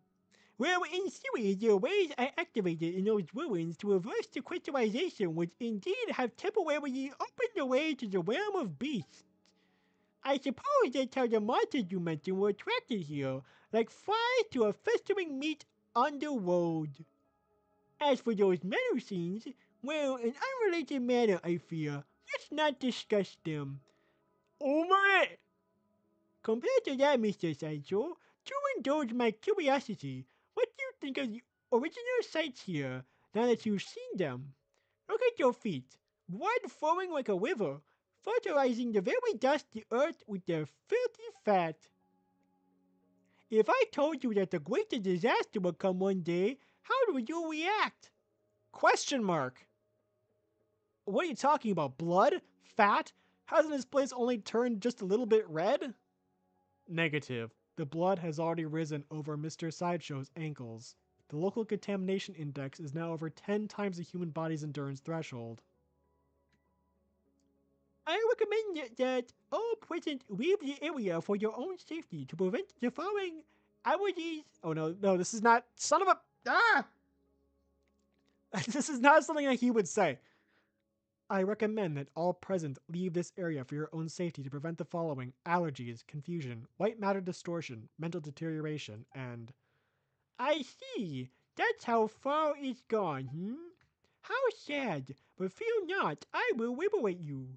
Well, in theory, the ways I activated in those ruins to reverse the crystallization would indeed have temporarily opened the way to the realm of beasts. I suppose that's how the monsters you mentioned were attracted here, like flies to a festering meat on the road. As for those metal scenes, well, in unrelated manner, I fear, let's not discuss them. Oh my! Compared to that, Mr. Sideshow, to indulge my curiosity, what do you think of the original sights here, now that you've seen them? Look at your feet, blood flowing like a river, fertilizing the very dust the earth with their filthy fat. If I told you that the greatest disaster would come one day, how would you react? Question mark. What are you talking about? Blood? Fat? Hasn't this place only turned just a little bit red? Negative. The blood has already risen over Mr. Sideshow's ankles. The local contamination index is now over 10 times the human body's endurance threshold. I recommend that all present leave the area for your own safety to prevent the following allergies. Oh no, this is not. Son of a. Ah! This is not something that he would say. I recommend that all present leave this area for your own safety to prevent the following allergies, confusion, white matter distortion, mental deterioration, and. I see. That's how far it's gone, How sad. But fear not, I will liberate you.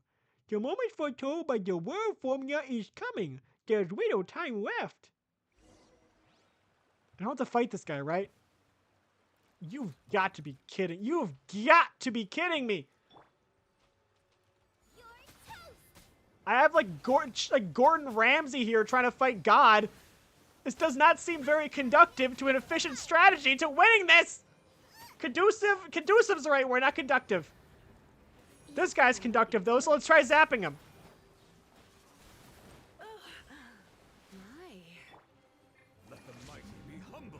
The moment foretold by the word formula is coming. There's little time left. I don't have to fight this guy, right? You've got to be kidding. You've got to be kidding me. I have like Gordon Ramsay here trying to fight God. This does not seem very conductive to an efficient strategy to winning this. Conducive's the right word, not conductive. This guy's conductive though, so let's try zapping him. Let the mighty be humble.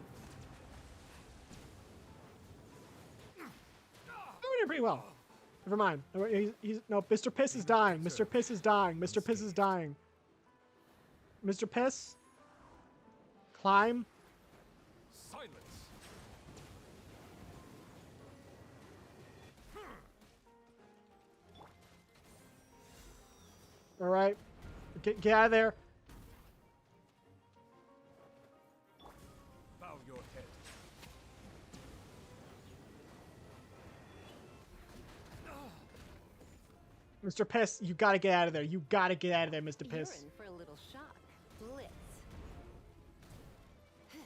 Doing pretty well. Never mind. No, Mr. Piss is dying. Mr. Piss is dying. Mr. Piss is dying. Mr. Piss? Climb? Silence. Alright. Get out of there. Bow your head. Mr. Piss, you gotta get out of there. You gotta get out of there, Mr. You're Piss. in for a little shock. Blitz.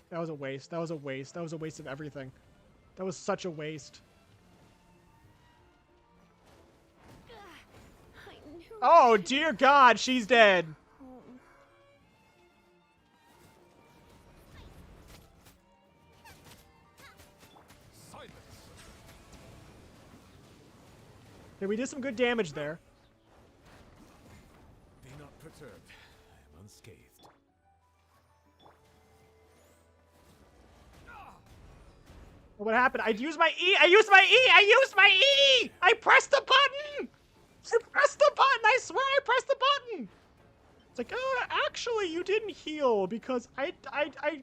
That was a waste. That was a waste. That was a waste of everything. That was such a waste. I knew Oh, dear God, she's dead. Silence. Okay, we did some good damage there. Be not perturbed. I am unscathed. What happened? I used my E! I used my E! I used my E! I pressed the button! I pressed the button! I swear I pressed the button! It's like, oh, actually, you didn't heal because I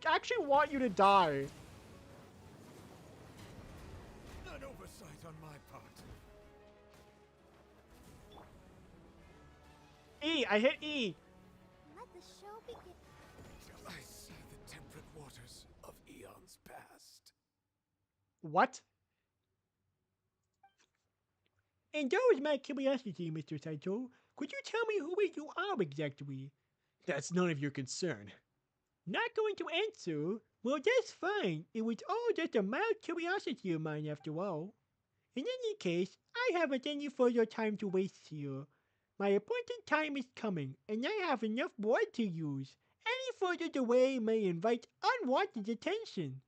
actually want you to die. An oversight on my part. E! I hit E! Let the show begin. Till I see the temperate waters of eons past. What? And that was my curiosity, Mr. Saito. Could you tell me who you are exactly? That's none of your concern. Not going to answer? Well, that's fine. It was all just a mild curiosity of mine after all. In any case, I haven't any further time to waste here. My appointed time is coming, and I have enough blood to use. Any further delay may invite unwanted attention.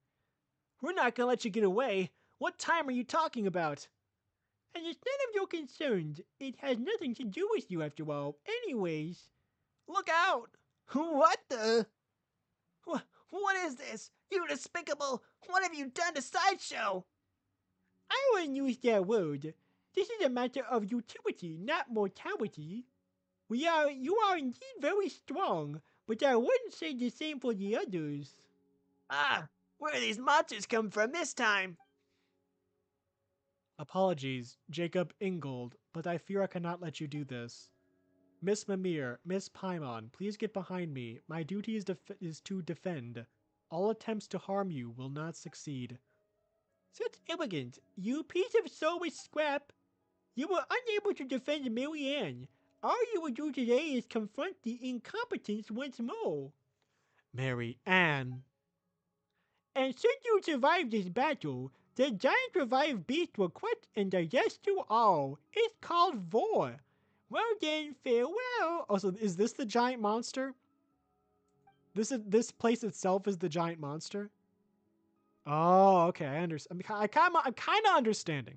We're not gonna let you get away. What time are you talking about? And it's none of your concerns. It has nothing to do with you after all. Anyways, look out! What the? What is this? You despicable! What have you done to Sideshow? I wouldn't use that word. This is a matter of utility, not mortality. You are indeed very strong, but I wouldn't say the same for the others. Ah, where do these monsters come from this time? Apologies, Jacob Ingold, but I fear I cannot let you do this. Miss Mimir, Miss Paimon, please get behind me. My duty is to defend. All attempts to harm you will not succeed. Such arrogance, you piece of soulless scrap! You were unable to defend Marianne. All you will do today is confront the incompetence once more. Mary Ann. And since you survived this battle, the giant revived beast will quit and digest you all. It's called Vor. Well then, farewell. Also, is this the giant monster? This place itself is the giant monster? Oh, okay, I understand. I'm kind of understanding.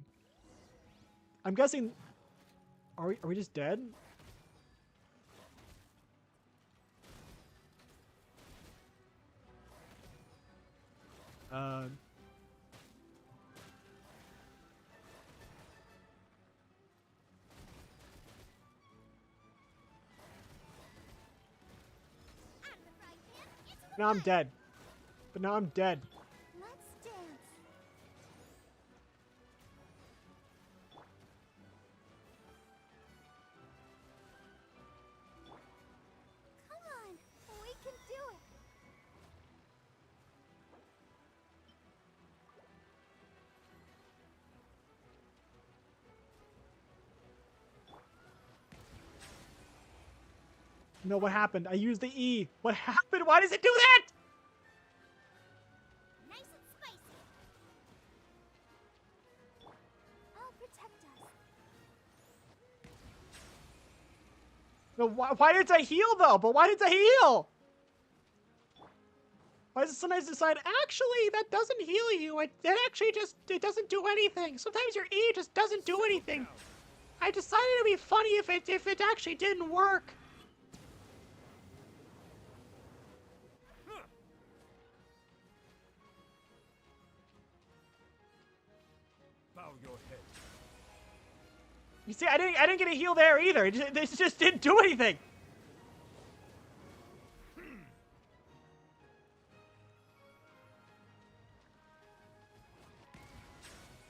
I'm guessing. Are we just dead? Uh. I'm the frying pan. It's Now I'm dead. But now I'm dead. Let's dance. Come on, we can do it. No, what happened? I used the E. What happened? Why does it do that? Nice and spicy. I'll protect us. No, why did I heal though? But why did I heal? Why does it sometimes decide, actually, that doesn't heal you. It actually just, it doesn't do anything. Sometimes your E just doesn't do anything. I decided it'd be funny if it actually didn't work. Bow your head. You see, I didn't get a heal there either. This just didn't do anything.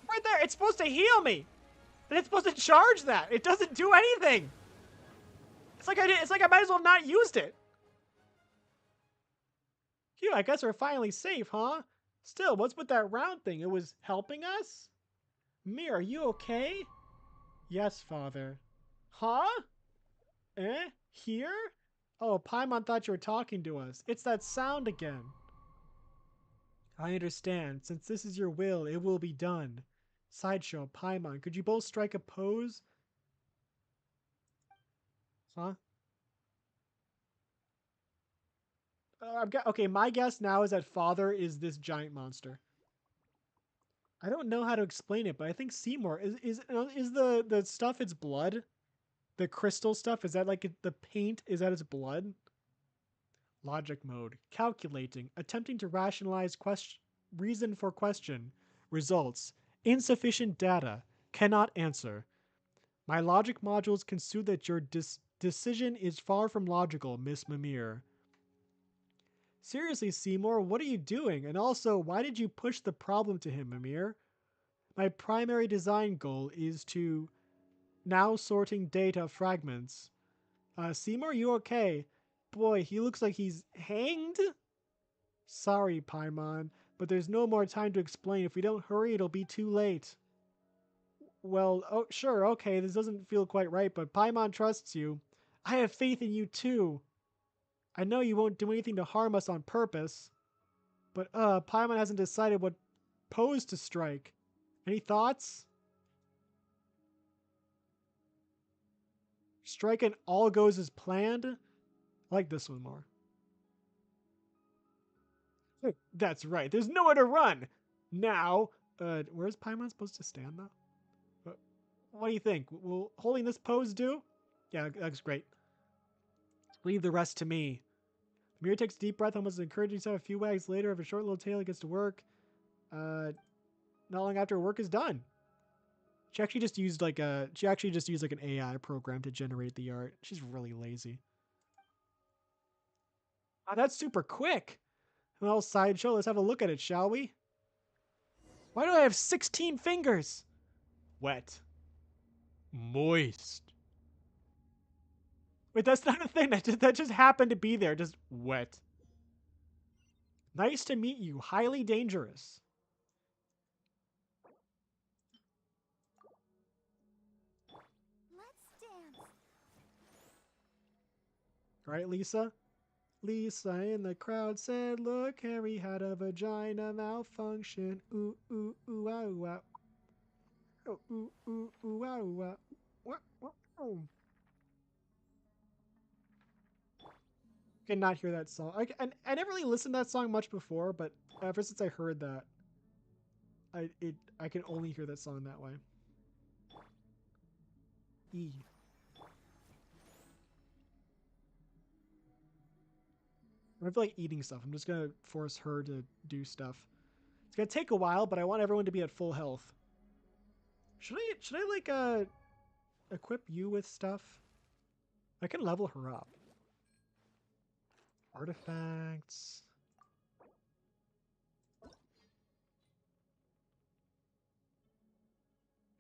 Right there, it's supposed to heal me. And it's supposed to charge that. It doesn't do anything. It's like I might as well have not used it. Phew, I guess we're finally safe, huh? Still, what's with that round thing? It was helping us? Mir, are you okay? Yes, father. Huh? Eh? Here? Oh, Paimon thought you were talking to us. It's that sound again. I understand. Since this is your will, it will be done. Sideshow, Paimon, could you both strike a pose? Huh? Okay, my guess now is that father is this giant monster. I don't know how to explain it, but I think Seymour is the stuff its blood? The crystal stuff, is that like the paint? Is that its blood? Logic mode. Calculating. Attempting to rationalize reason for question. Results. Insufficient data. Cannot answer. My logic modules conclude that your decision is far from logical, Miss Mimir. Seriously, Seymour, what are you doing? And also, why did you push the problem to him, Mimir? My primary design goal is to now sorting data fragments. Seymour, you okay? Boy, he looks like he's hanged? Sorry, Paimon, but there's no more time to explain. If we don't hurry, it'll be too late. Well, oh, sure, okay, this doesn't feel quite right, but Paimon trusts you. I have faith in you too. I know you won't do anything to harm us on purpose, but Paimon hasn't decided what pose to strike. Any thoughts? Strike and all goes as planned? I like this one more. That's right, there's nowhere to run! Now, where's Paimon supposed to stand though? What do you think? Will holding this pose do? Yeah, that's great. Leave the rest to me. The mirror takes a deep breath, almost encouraging himself. A few wags later, of a short little tail, he gets to work. Not long after work is done. She actually just used like an AI program to generate the art. She's really lazy. Ah, that's super quick. Well, sideshow, let's have a look at it, shall we? Why do I have 16 fingers? Wet. Moist. Wait, that's not a thing. That just happened to be there. Just wet. Nice to meet you. Highly dangerous. Let's dance. Right, Lisa? Lisa in the crowd said, look, Harry had a vagina malfunction. Ooh, ooh, ooh, ah, ooh, ah. Oh, ooh, ooh, ooh, ah, ooh, ah. Oh. Cannot hear that song. I never really listened to that song much before, but ever since I heard that, I can only hear that song that way. E. I feel like eating stuff. I'm just gonna force her to do stuff. It's gonna take a while, but I want everyone to be at full health. Should I like equip you with stuff? I can level her up. Artifacts.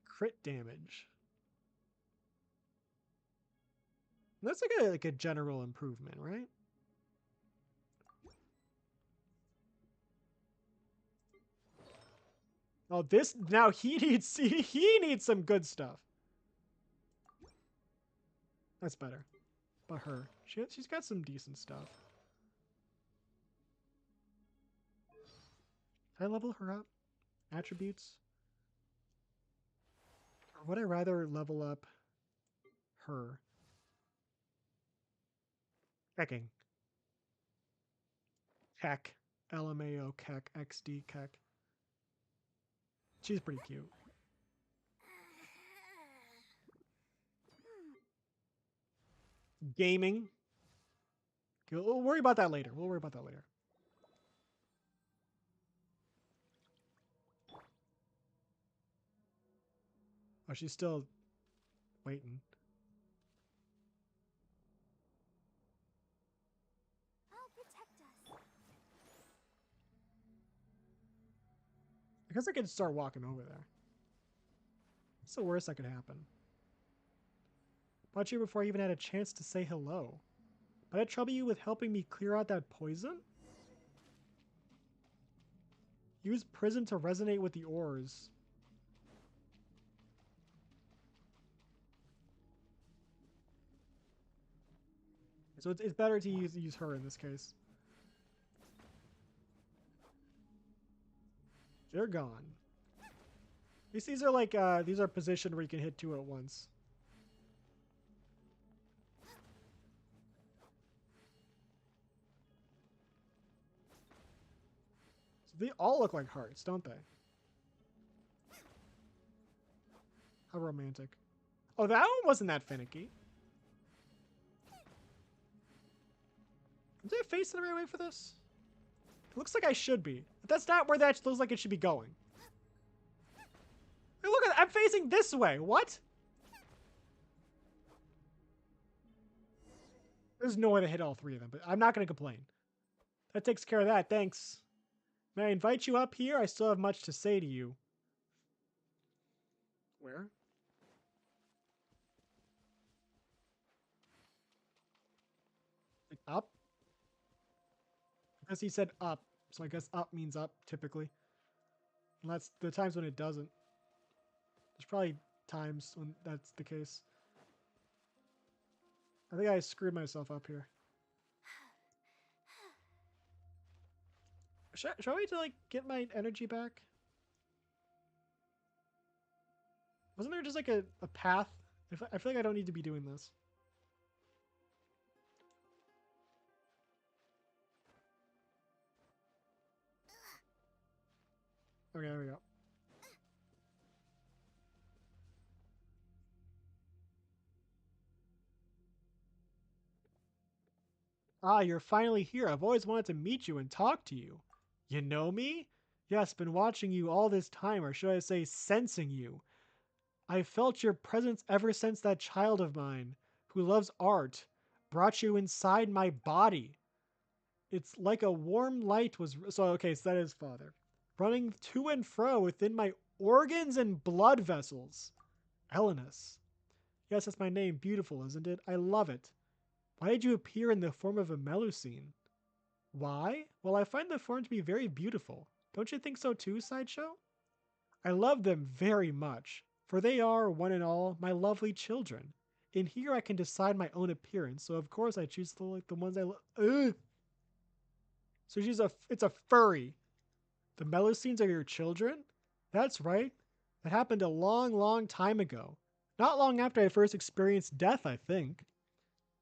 Crit damage. That's like a general improvement, right? Oh, this now he needs some good stuff. That's better. But her, she's got some decent stuff. Can I level her up? Attributes? Or would I rather level up her? Kecking. Keck. LMAO Keck. XD Keck. She's pretty cute. Gaming. We'll worry about that later. We'll worry about that later. Oh, she's still waiting. I'll protect us. I guess I could start walking over there. What's the worst that could happen? Bought you before I even had a chance to say hello. But I trouble you with helping me clear out that poison? Use prison to resonate with the ores. So it's better to use her in this case. They're gone. At least these are like these are positioned where you can hit two at once. So they all look like hearts, don't they? How romantic. Oh, that one wasn't that finicky. Is I facing the right way for this? It looks like I should be. But that's not where that looks like it should be going. Hey, look at I'm facing this way. What? There's no way to hit all three of them, but I'm not going to complain. That takes care of that. Thanks. May I invite you up here? I still have much to say to you. Where? Like up? Because he said up. So I guess up means up, typically. And that's the times when it doesn't. There's probably times when that's the case. I think I screwed myself up here. Shall we to like get my energy back? Wasn't there just like a path? I feel like I don't need to be doing this. Okay, there we go. Ah, you're finally here. I've always wanted to meet you and talk to you. You know me? Yes, been watching you all this time, or should I say sensing you. I've felt your presence ever since that child of mine, who loves art, brought you inside my body. It's like a warm light was... So, okay, so that is father. Running to and fro within my organs and blood vessels. Elenus. Yes, that's my name. Beautiful, isn't it? I love it. Why did you appear in the form of a Melusine? Why? Well, I find the form to be very beautiful. Don't you think so too, Sideshow? I love them very much, for they are, one and all, my lovely children. In here I can decide my own appearance, so of course I choose the ones I love. So it's a furry. The Melusines are your children? That's right. That happened a long, long time ago. Not long after I first experienced death, I think.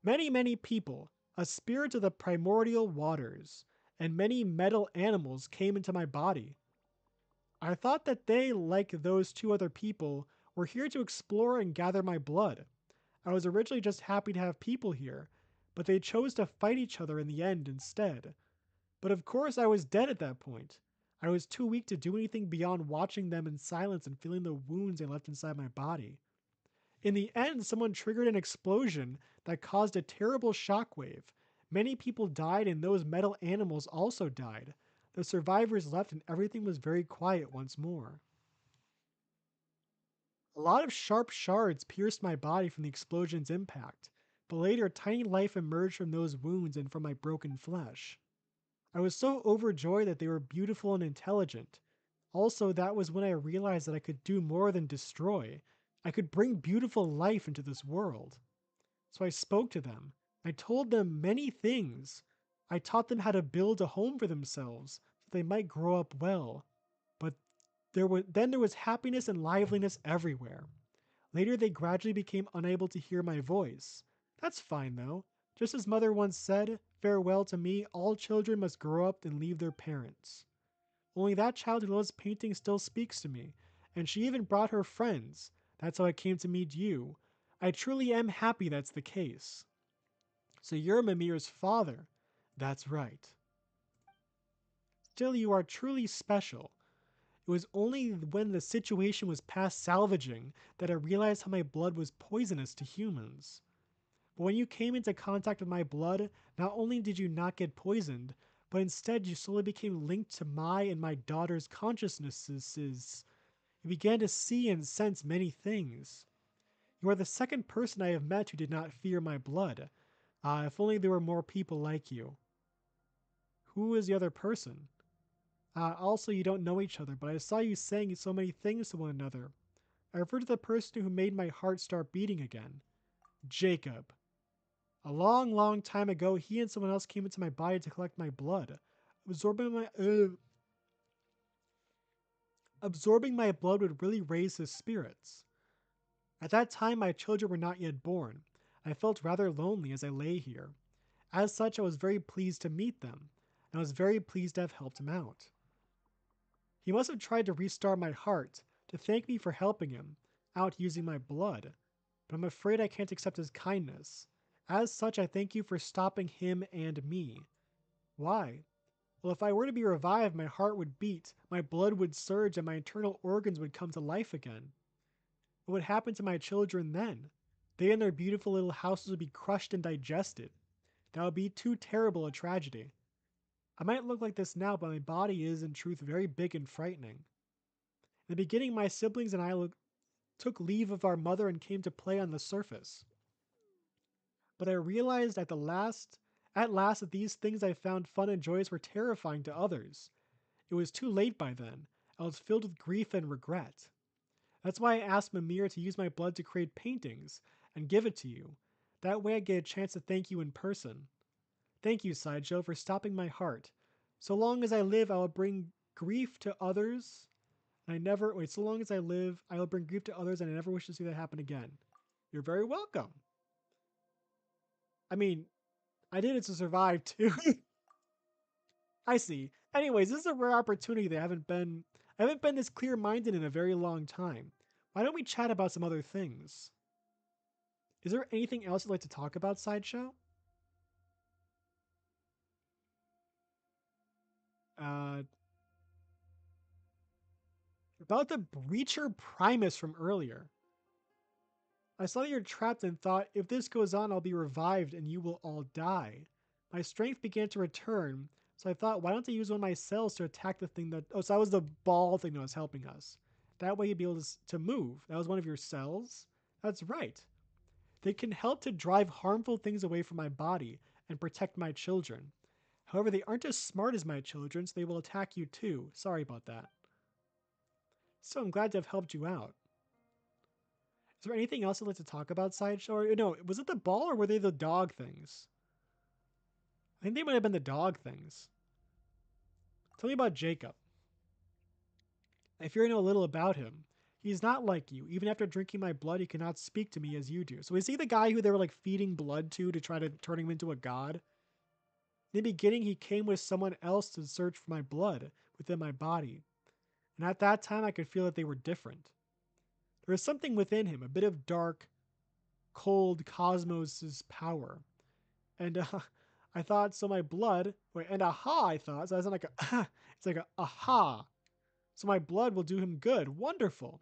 Many, many people, a spirit of the primordial waters, and many metal animals came into my body. I thought that they, like those two other people, were here to explore and gather my blood. I was originally just happy to have people here, but they chose to fight each other in the end instead. But of course I was dead at that point. I was too weak to do anything beyond watching them in silence and feeling the wounds they left inside my body. In the end, someone triggered an explosion that caused a terrible shockwave. Many people died and those metal animals also died. The survivors left and everything was very quiet once more. A lot of sharp shards pierced my body from the explosion's impact, but later tiny life emerged from those wounds and from my broken flesh. I was so overjoyed that they were beautiful and intelligent. Also, that was when I realized that I could do more than destroy. I could bring beautiful life into this world. So I spoke to them. I told them many things. I taught them how to build a home for themselves so they might grow up well. But then there was happiness and liveliness everywhere. Later, they gradually became unable to hear my voice. That's fine, though. Just as Mother once said, farewell to me, all children must grow up and leave their parents. Only that child who loves painting still speaks to me, and she even brought her friends. That's how I came to meet you. I truly am happy that's the case. So you're Mimir's father. That's right. Still, you are truly special. It was only when the situation was past salvaging that I realized how my blood was poisonous to humans. But when you came into contact with my blood, not only did you not get poisoned, but instead you slowly became linked to my and my daughter's consciousnesses. You began to see and sense many things. You are the second person I have met who did not fear my blood. If only there were more people like you. Who is the other person? Also, you don't know each other, but I saw you saying so many things to one another. I refer to the person who made my heart start beating again. Jacob. A long, long time ago, he and someone else came into my body to collect my blood. Absorbing my blood would really raise his spirits. At that time, my children were not yet born. I felt rather lonely as I lay here. As such, I was very pleased to meet them, and I was very pleased to have helped him out. He must have tried to restart my heart, to thank me for helping him out using my blood, but I'm afraid I can't accept his kindness. As such, I thank you for stopping him and me. Why? Well, if I were to be revived, my heart would beat, my blood would surge, and my internal organs would come to life again. What would happen to my children then? They and their beautiful little houses would be crushed and digested. That would be too terrible a tragedy. I might look like this now, but my body is, in truth, very big and frightening. In the beginning, my siblings and I took leave of our mother and came to play on the surface. But I realized at last that these things I found fun and joyous were terrifying to others. It was too late by then. I was filled with grief and regret. That's why I asked Mimir to use my blood to create paintings and give it to you. That way I get a chance to thank you in person. Thank you, Sideshow, for stopping my heart. So long as I live, I will bring grief to others. And I never wait. So long as I live, I will bring grief to others, and I never wish to see that happen again. You're very welcome. I mean, I did it to survive too. I see. Anyways, this is a rare opportunity that I haven't been this clear-minded in a very long time. Why don't we chat about some other things? Is there anything else you'd like to talk about, Sideshow? Uh, about the Breacher Primus from earlier. I saw that you're trapped and thought, if this goes on, I'll be revived and you will all die. My strength began to return, so I thought, why don't I use one of my cells to attack the thing that. Oh, so that was the ball thing that was helping us. That way you'd be able to move. That was one of your cells? That's right. They can help to drive harmful things away from my body and protect my children. However, they aren't as smart as my children, so they will attack you too. Sorry about that. So I'm glad to have helped you out. Is there anything else you'd like to talk about, Sideshow? Or, no, was it the ball or were they the dog things? I think they might have been the dog things. Tell me about Jacob. I fear I know a little about him. He's not like you. Even after drinking my blood, he cannot speak to me as you do. So is he the guy who they were like feeding blood to try to turn him into a god? In the beginning, he came with someone else to search for my blood within my body. And at that time, I could feel that they were different. There was something within him, a bit of dark, cold cosmos's power. And I thought, so my blood, wait, and aha, I thought, so it's not like a, it's like a aha. So my blood will do him good. Wonderful.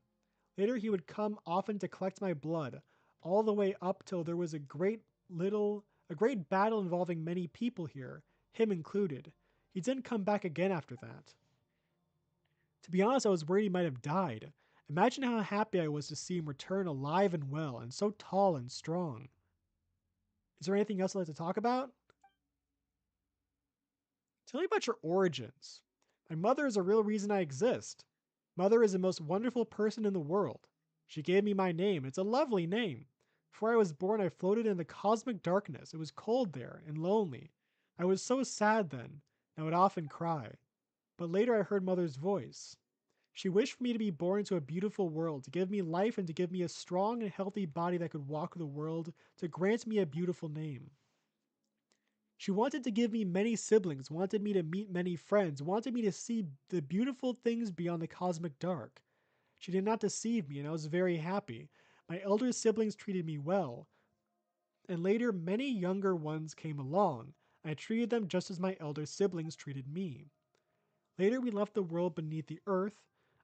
Later, he would come often to collect my blood, all the way up till there was a great battle involving many people here, him included. He didn't come back again after that. To be honest, I was worried he might have died. Imagine how happy I was to see him return alive and well, and so tall and strong. Is there anything else I'd like to talk about? Tell me about your origins. My mother is a real reason I exist. Mother is the most wonderful person in the world. She gave me my name. It's a lovely name. Before I was born, I floated in the cosmic darkness. It was cold there and lonely. I was so sad then. I would often cry. But later I heard Mother's voice. She wished for me to be born into a beautiful world, to give me life and to give me a strong and healthy body that could walk the world, to grant me a beautiful name. She wanted to give me many siblings, wanted me to meet many friends, wanted me to see the beautiful things beyond the cosmic dark. She did not deceive me, and I was very happy. My elder siblings treated me well, and later many younger ones came along. I treated them just as my elder siblings treated me. Later we left the world beneath the earth.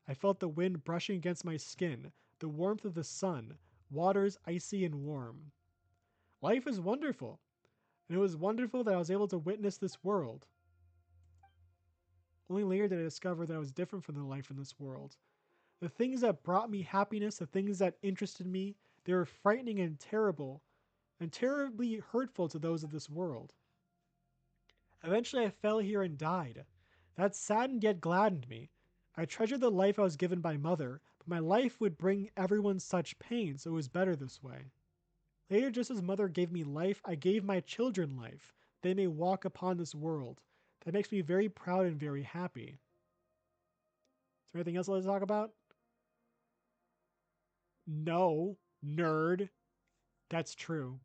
I felt the wind brushing against my skin, the warmth of the sun, waters icy and warm. Life is wonderful, and it was wonderful that I was able to witness this world. Only later did I discover that I was different from the life in this world. The things that brought me happiness, the things that interested me, they were frightening and terrible, and terribly hurtful to those of this world. Eventually, I fell here and died. That saddened yet gladdened me. I treasured the life I was given by Mother, but my life would bring everyone such pain, so it was better this way. Later, just as Mother gave me life, I gave my children life. They may walk upon this world. That makes me very proud and very happy. Is there anything else I'd like to talk about? No, nerd. That's true.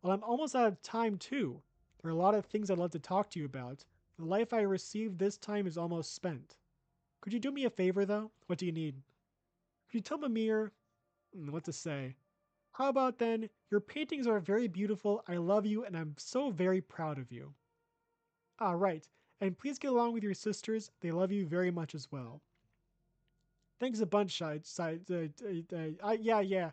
Well, I'm almost out of time, too. There are a lot of things I'd love to talk to you about. The life I received this time is almost spent. Could you do me a favor, though? What do you need? Could you tell Mimir what to say? How about then, your paintings are very beautiful, I love you, and I'm so very proud of you. Ah, right. And please get along with your sisters, they love you very much as well. Thanks a bunch, yeah.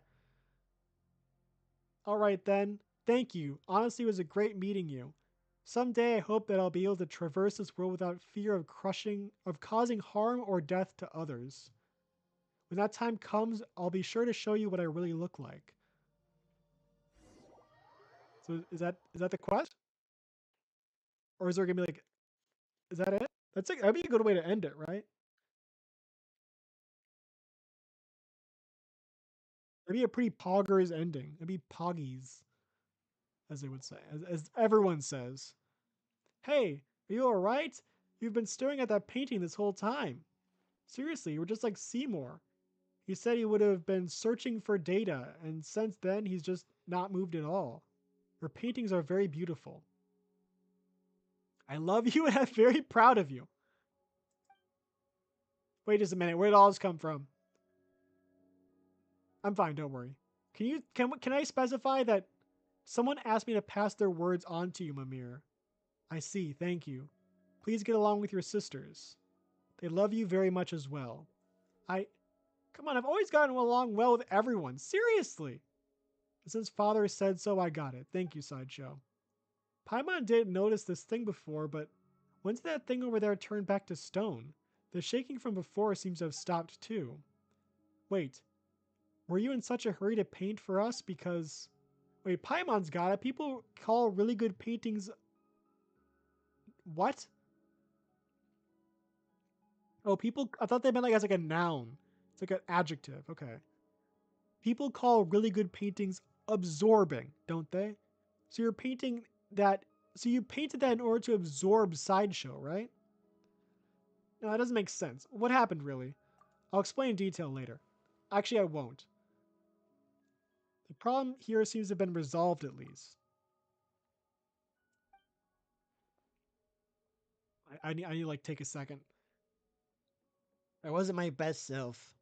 Alright then. Thank you. Honestly, it was a great meeting you. Someday I hope that I'll be able to traverse this world without fear of causing harm or death to others. When that time comes, I'll be sure to show you what I really look like. So is that the quest? Or is there gonna be like, is that it? That'd be a good way to end it, right? It'd be a pretty poggers ending. It'd be poggies, as they would say, as everyone says. Hey, are you alright? You've been staring at that painting this whole time. Seriously, you were just like Seymour. He said he would have been searching for data, and since then he's just not moved at all. Your paintings are very beautiful. I love you and I'm very proud of you. Wait just a minute, where did all this come from? I'm fine, don't worry. Can I specify that someone asked me to pass their words on to you, Mimir? I see, thank you. Please get along with your sisters. They love you very much as well. Come on, I've always gotten along well with everyone. Seriously. Since father said so, I got it. Thank you, Sideshow. Paimon didn't notice this thing before, but when's that thing over there turned back to stone? The shaking from before seems to have stopped too. Wait, were you in such a hurry to paint for us? Because... Wait, Paimon's got it. People call really good paintings... What? Oh, people... I thought they meant like as like a noun. It's like an adjective. Okay. People call really good paintings absorbing, don't they? So you're painting that... So you painted that in order to absorb Sideshow, right? No, that doesn't make sense. What happened, really? I'll explain in detail later. Actually, I won't. The problem here seems to have been resolved, at least. I need to, like, take a second. I wasn't my best self.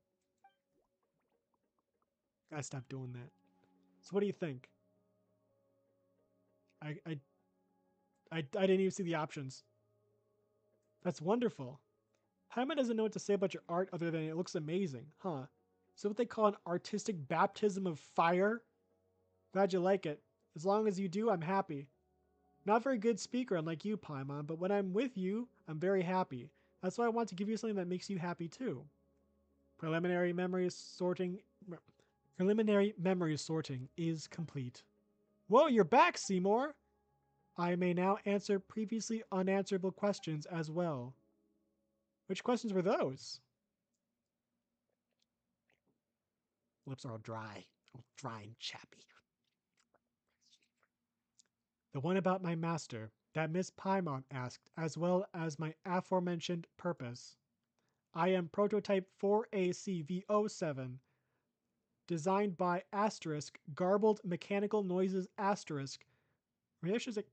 Gotta stop doing that. So what do you think? I, I, I didn't even see the options. That's wonderful. Paimon doesn't know what to say about your art other than it looks amazing, huh? So what they call an artistic baptism of fire? Glad you like it. As long as you do, I'm happy. Not very good speaker, unlike you, Paimon, but when I'm with you, I'm very happy. That's why I want to give you something that makes you happy too. Preliminary memory sorting is complete. Whoa, you're back, Seymour! I may now answer previously unanswerable questions as well. Which questions were those? Lips are all dry. All dry and chappy. The one about my master, that Miss Paimon asked, as well as my aforementioned purpose. I am prototype 4ACV07, designed by Asterisk, garbled mechanical noises Asterisk. Maybe I should say.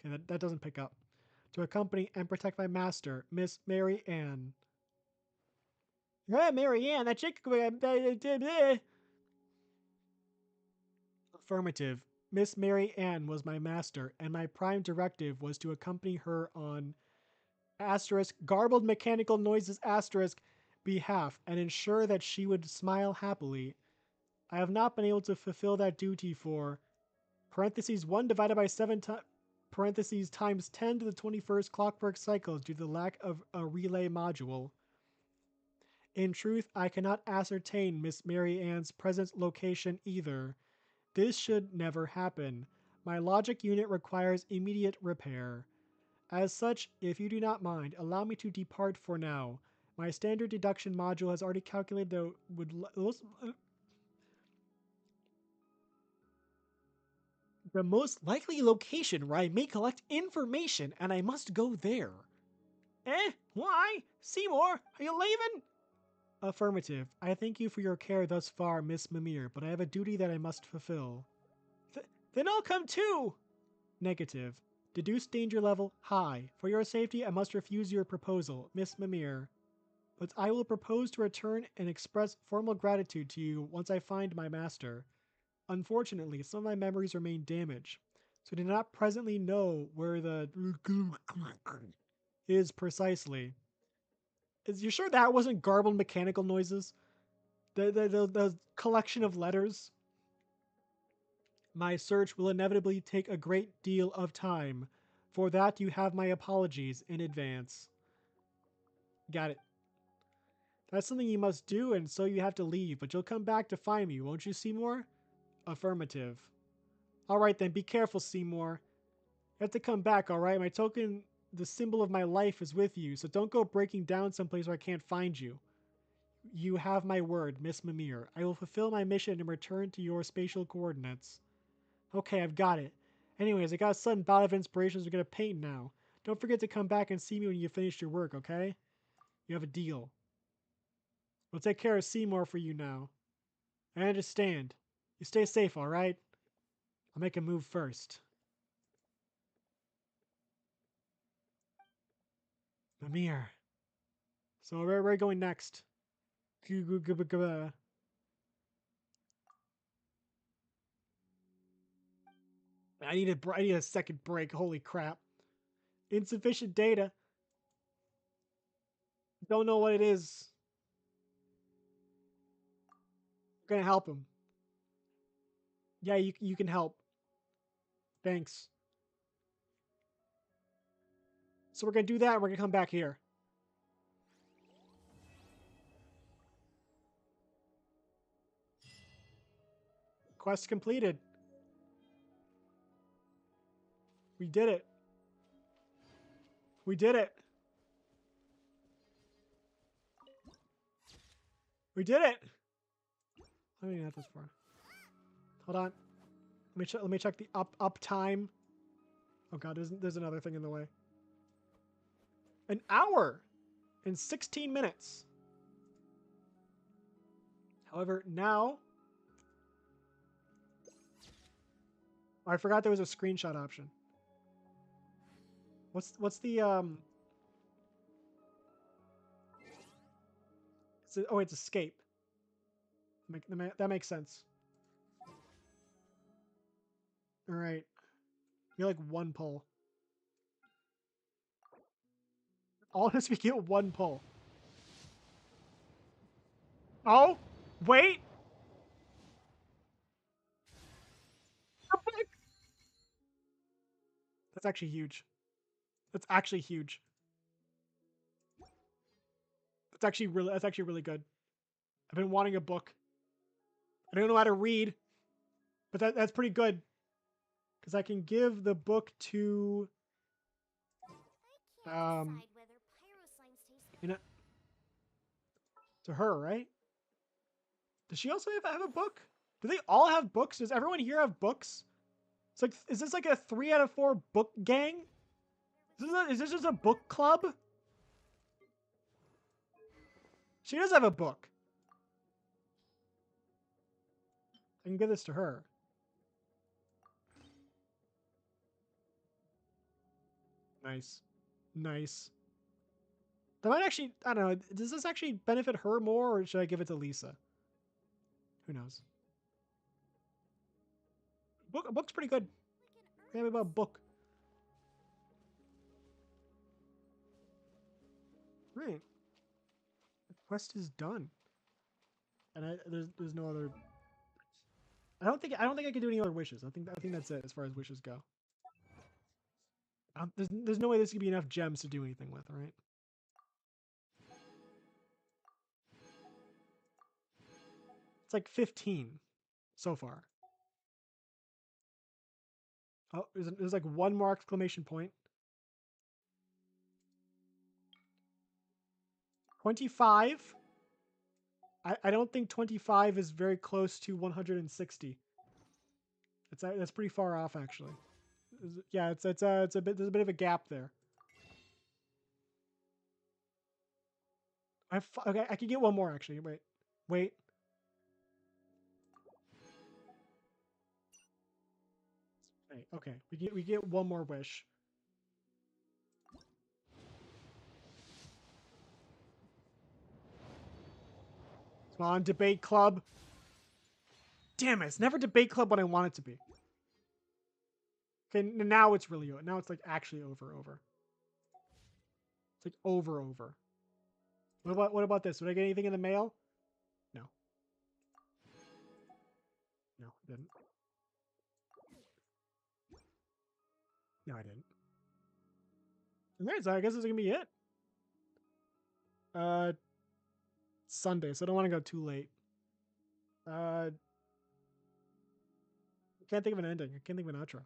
Okay, that doesn't pick up. To accompany and protect my master, Miss Mary Ann. Yeah, Mary Ann, that chick. Affirmative. Miss Mary Ann was my master, and my prime directive was to accompany her on asterisk garbled mechanical noises asterisk behalf and ensure that she would smile happily. I have not been able to fulfill that duty for parentheses 1 divided by 7 parentheses times 10 to the 21st clockwork cycles due to the lack of a relay module. In truth, I cannot ascertain Miss Mary Ann's present location either. This should never happen. My logic unit requires immediate repair. As such, if you do not mind, allow me to depart for now. My standard deduction module has already calculated that the most likely location where I may collect information, and I must go there. Why? Seymour, are you leaving? Affirmative. I thank you for your care thus far, Miss Mimir, but I have a duty that I must fulfill. Then I'll come too! Negative. Deduce danger level high. For your safety, I must refuse your proposal, Miss Mimir. But I will propose to return and express formal gratitude to you once I find my master. Unfortunately, some of my memories remain damaged, so I do not presently know where the is precisely. Is you sure that wasn't garbled mechanical noises? The collection of letters? My search will inevitably take a great deal of time. For that, you have my apologies in advance. Got it. That's something you must do, and so you have to leave, but you'll come back to find me, won't you, Seymour? Affirmative. Alright then, be careful, Seymour. You have to come back, alright? My token, the symbol of my life, is with you, so don't go breaking down someplace where I can't find you. You have my word, Miss Mimir. I will fulfill my mission and return to your spatial coordinates. Okay, I've got it. Anyways, I got a sudden bout of inspiration, so we're gonna paint now. Don't forget to come back and see me when you finished your work, okay? You have a deal. We'll take care of Seymour for you now. I understand. You stay safe, alright? I'll make a move first. Mimir. So where are we going next? I need a second break. Holy crap. Insufficient data. Don't know what it is. We're gonna help him. Yeah, you can help. Thanks. So we're gonna do that and we're gonna come back here. Quest completed. We did it. We did it. We did it. I don't even have this far. Hold on. Let me check the up time. Oh god, there's another thing in the way. An hour and 16 minutes. However, now I forgot there was a screenshot option. What's the oh, it's escape. That makes sense. All right. You're like one pull. All this we get one pull. Oh, wait. That's actually huge. That's actually huge. That's actually really good. I've been wanting a book. I don't know how to read, but that's pretty good. Because I can give the book to I can't um decide whether pyro slimes taste you know, to her, right? Does she also have a book? Do they all have books? Does everyone here have books? It's like, is this like a 3 out of 4 book gang? Is this just a book club? She does have a book. I can give this to her. Nice. Nice. That might actually, I don't know, does this actually benefit her more or should I give it to Lisa? Who knows? A book's pretty good. like Have about a book. Right. The quest is done. And there's no other. I don't think I can do any other wishes. I think that's it as far as wishes go. There's no way this could be enough gems to do anything with, right? It's like 15 so far. Oh, there's like one more exclamation point. 25. I don't think 25 is very close to 160. That's pretty far off actually. Yeah, it's a bit there's a bit of a gap there. Okay, I could get one more actually. Wait. Okay, we get one more wish. Come on, debate club. Damn it! It's never debate club when I want it to be. Okay, now it's really now it's like actually over. It's like over. What about this? Did I get anything in the mail? No. No, I didn't. No, I didn't. Alright, so I guess this is gonna be it. Sunday, so I don't want to go too late. I can't think of an ending. I can't think of an outro.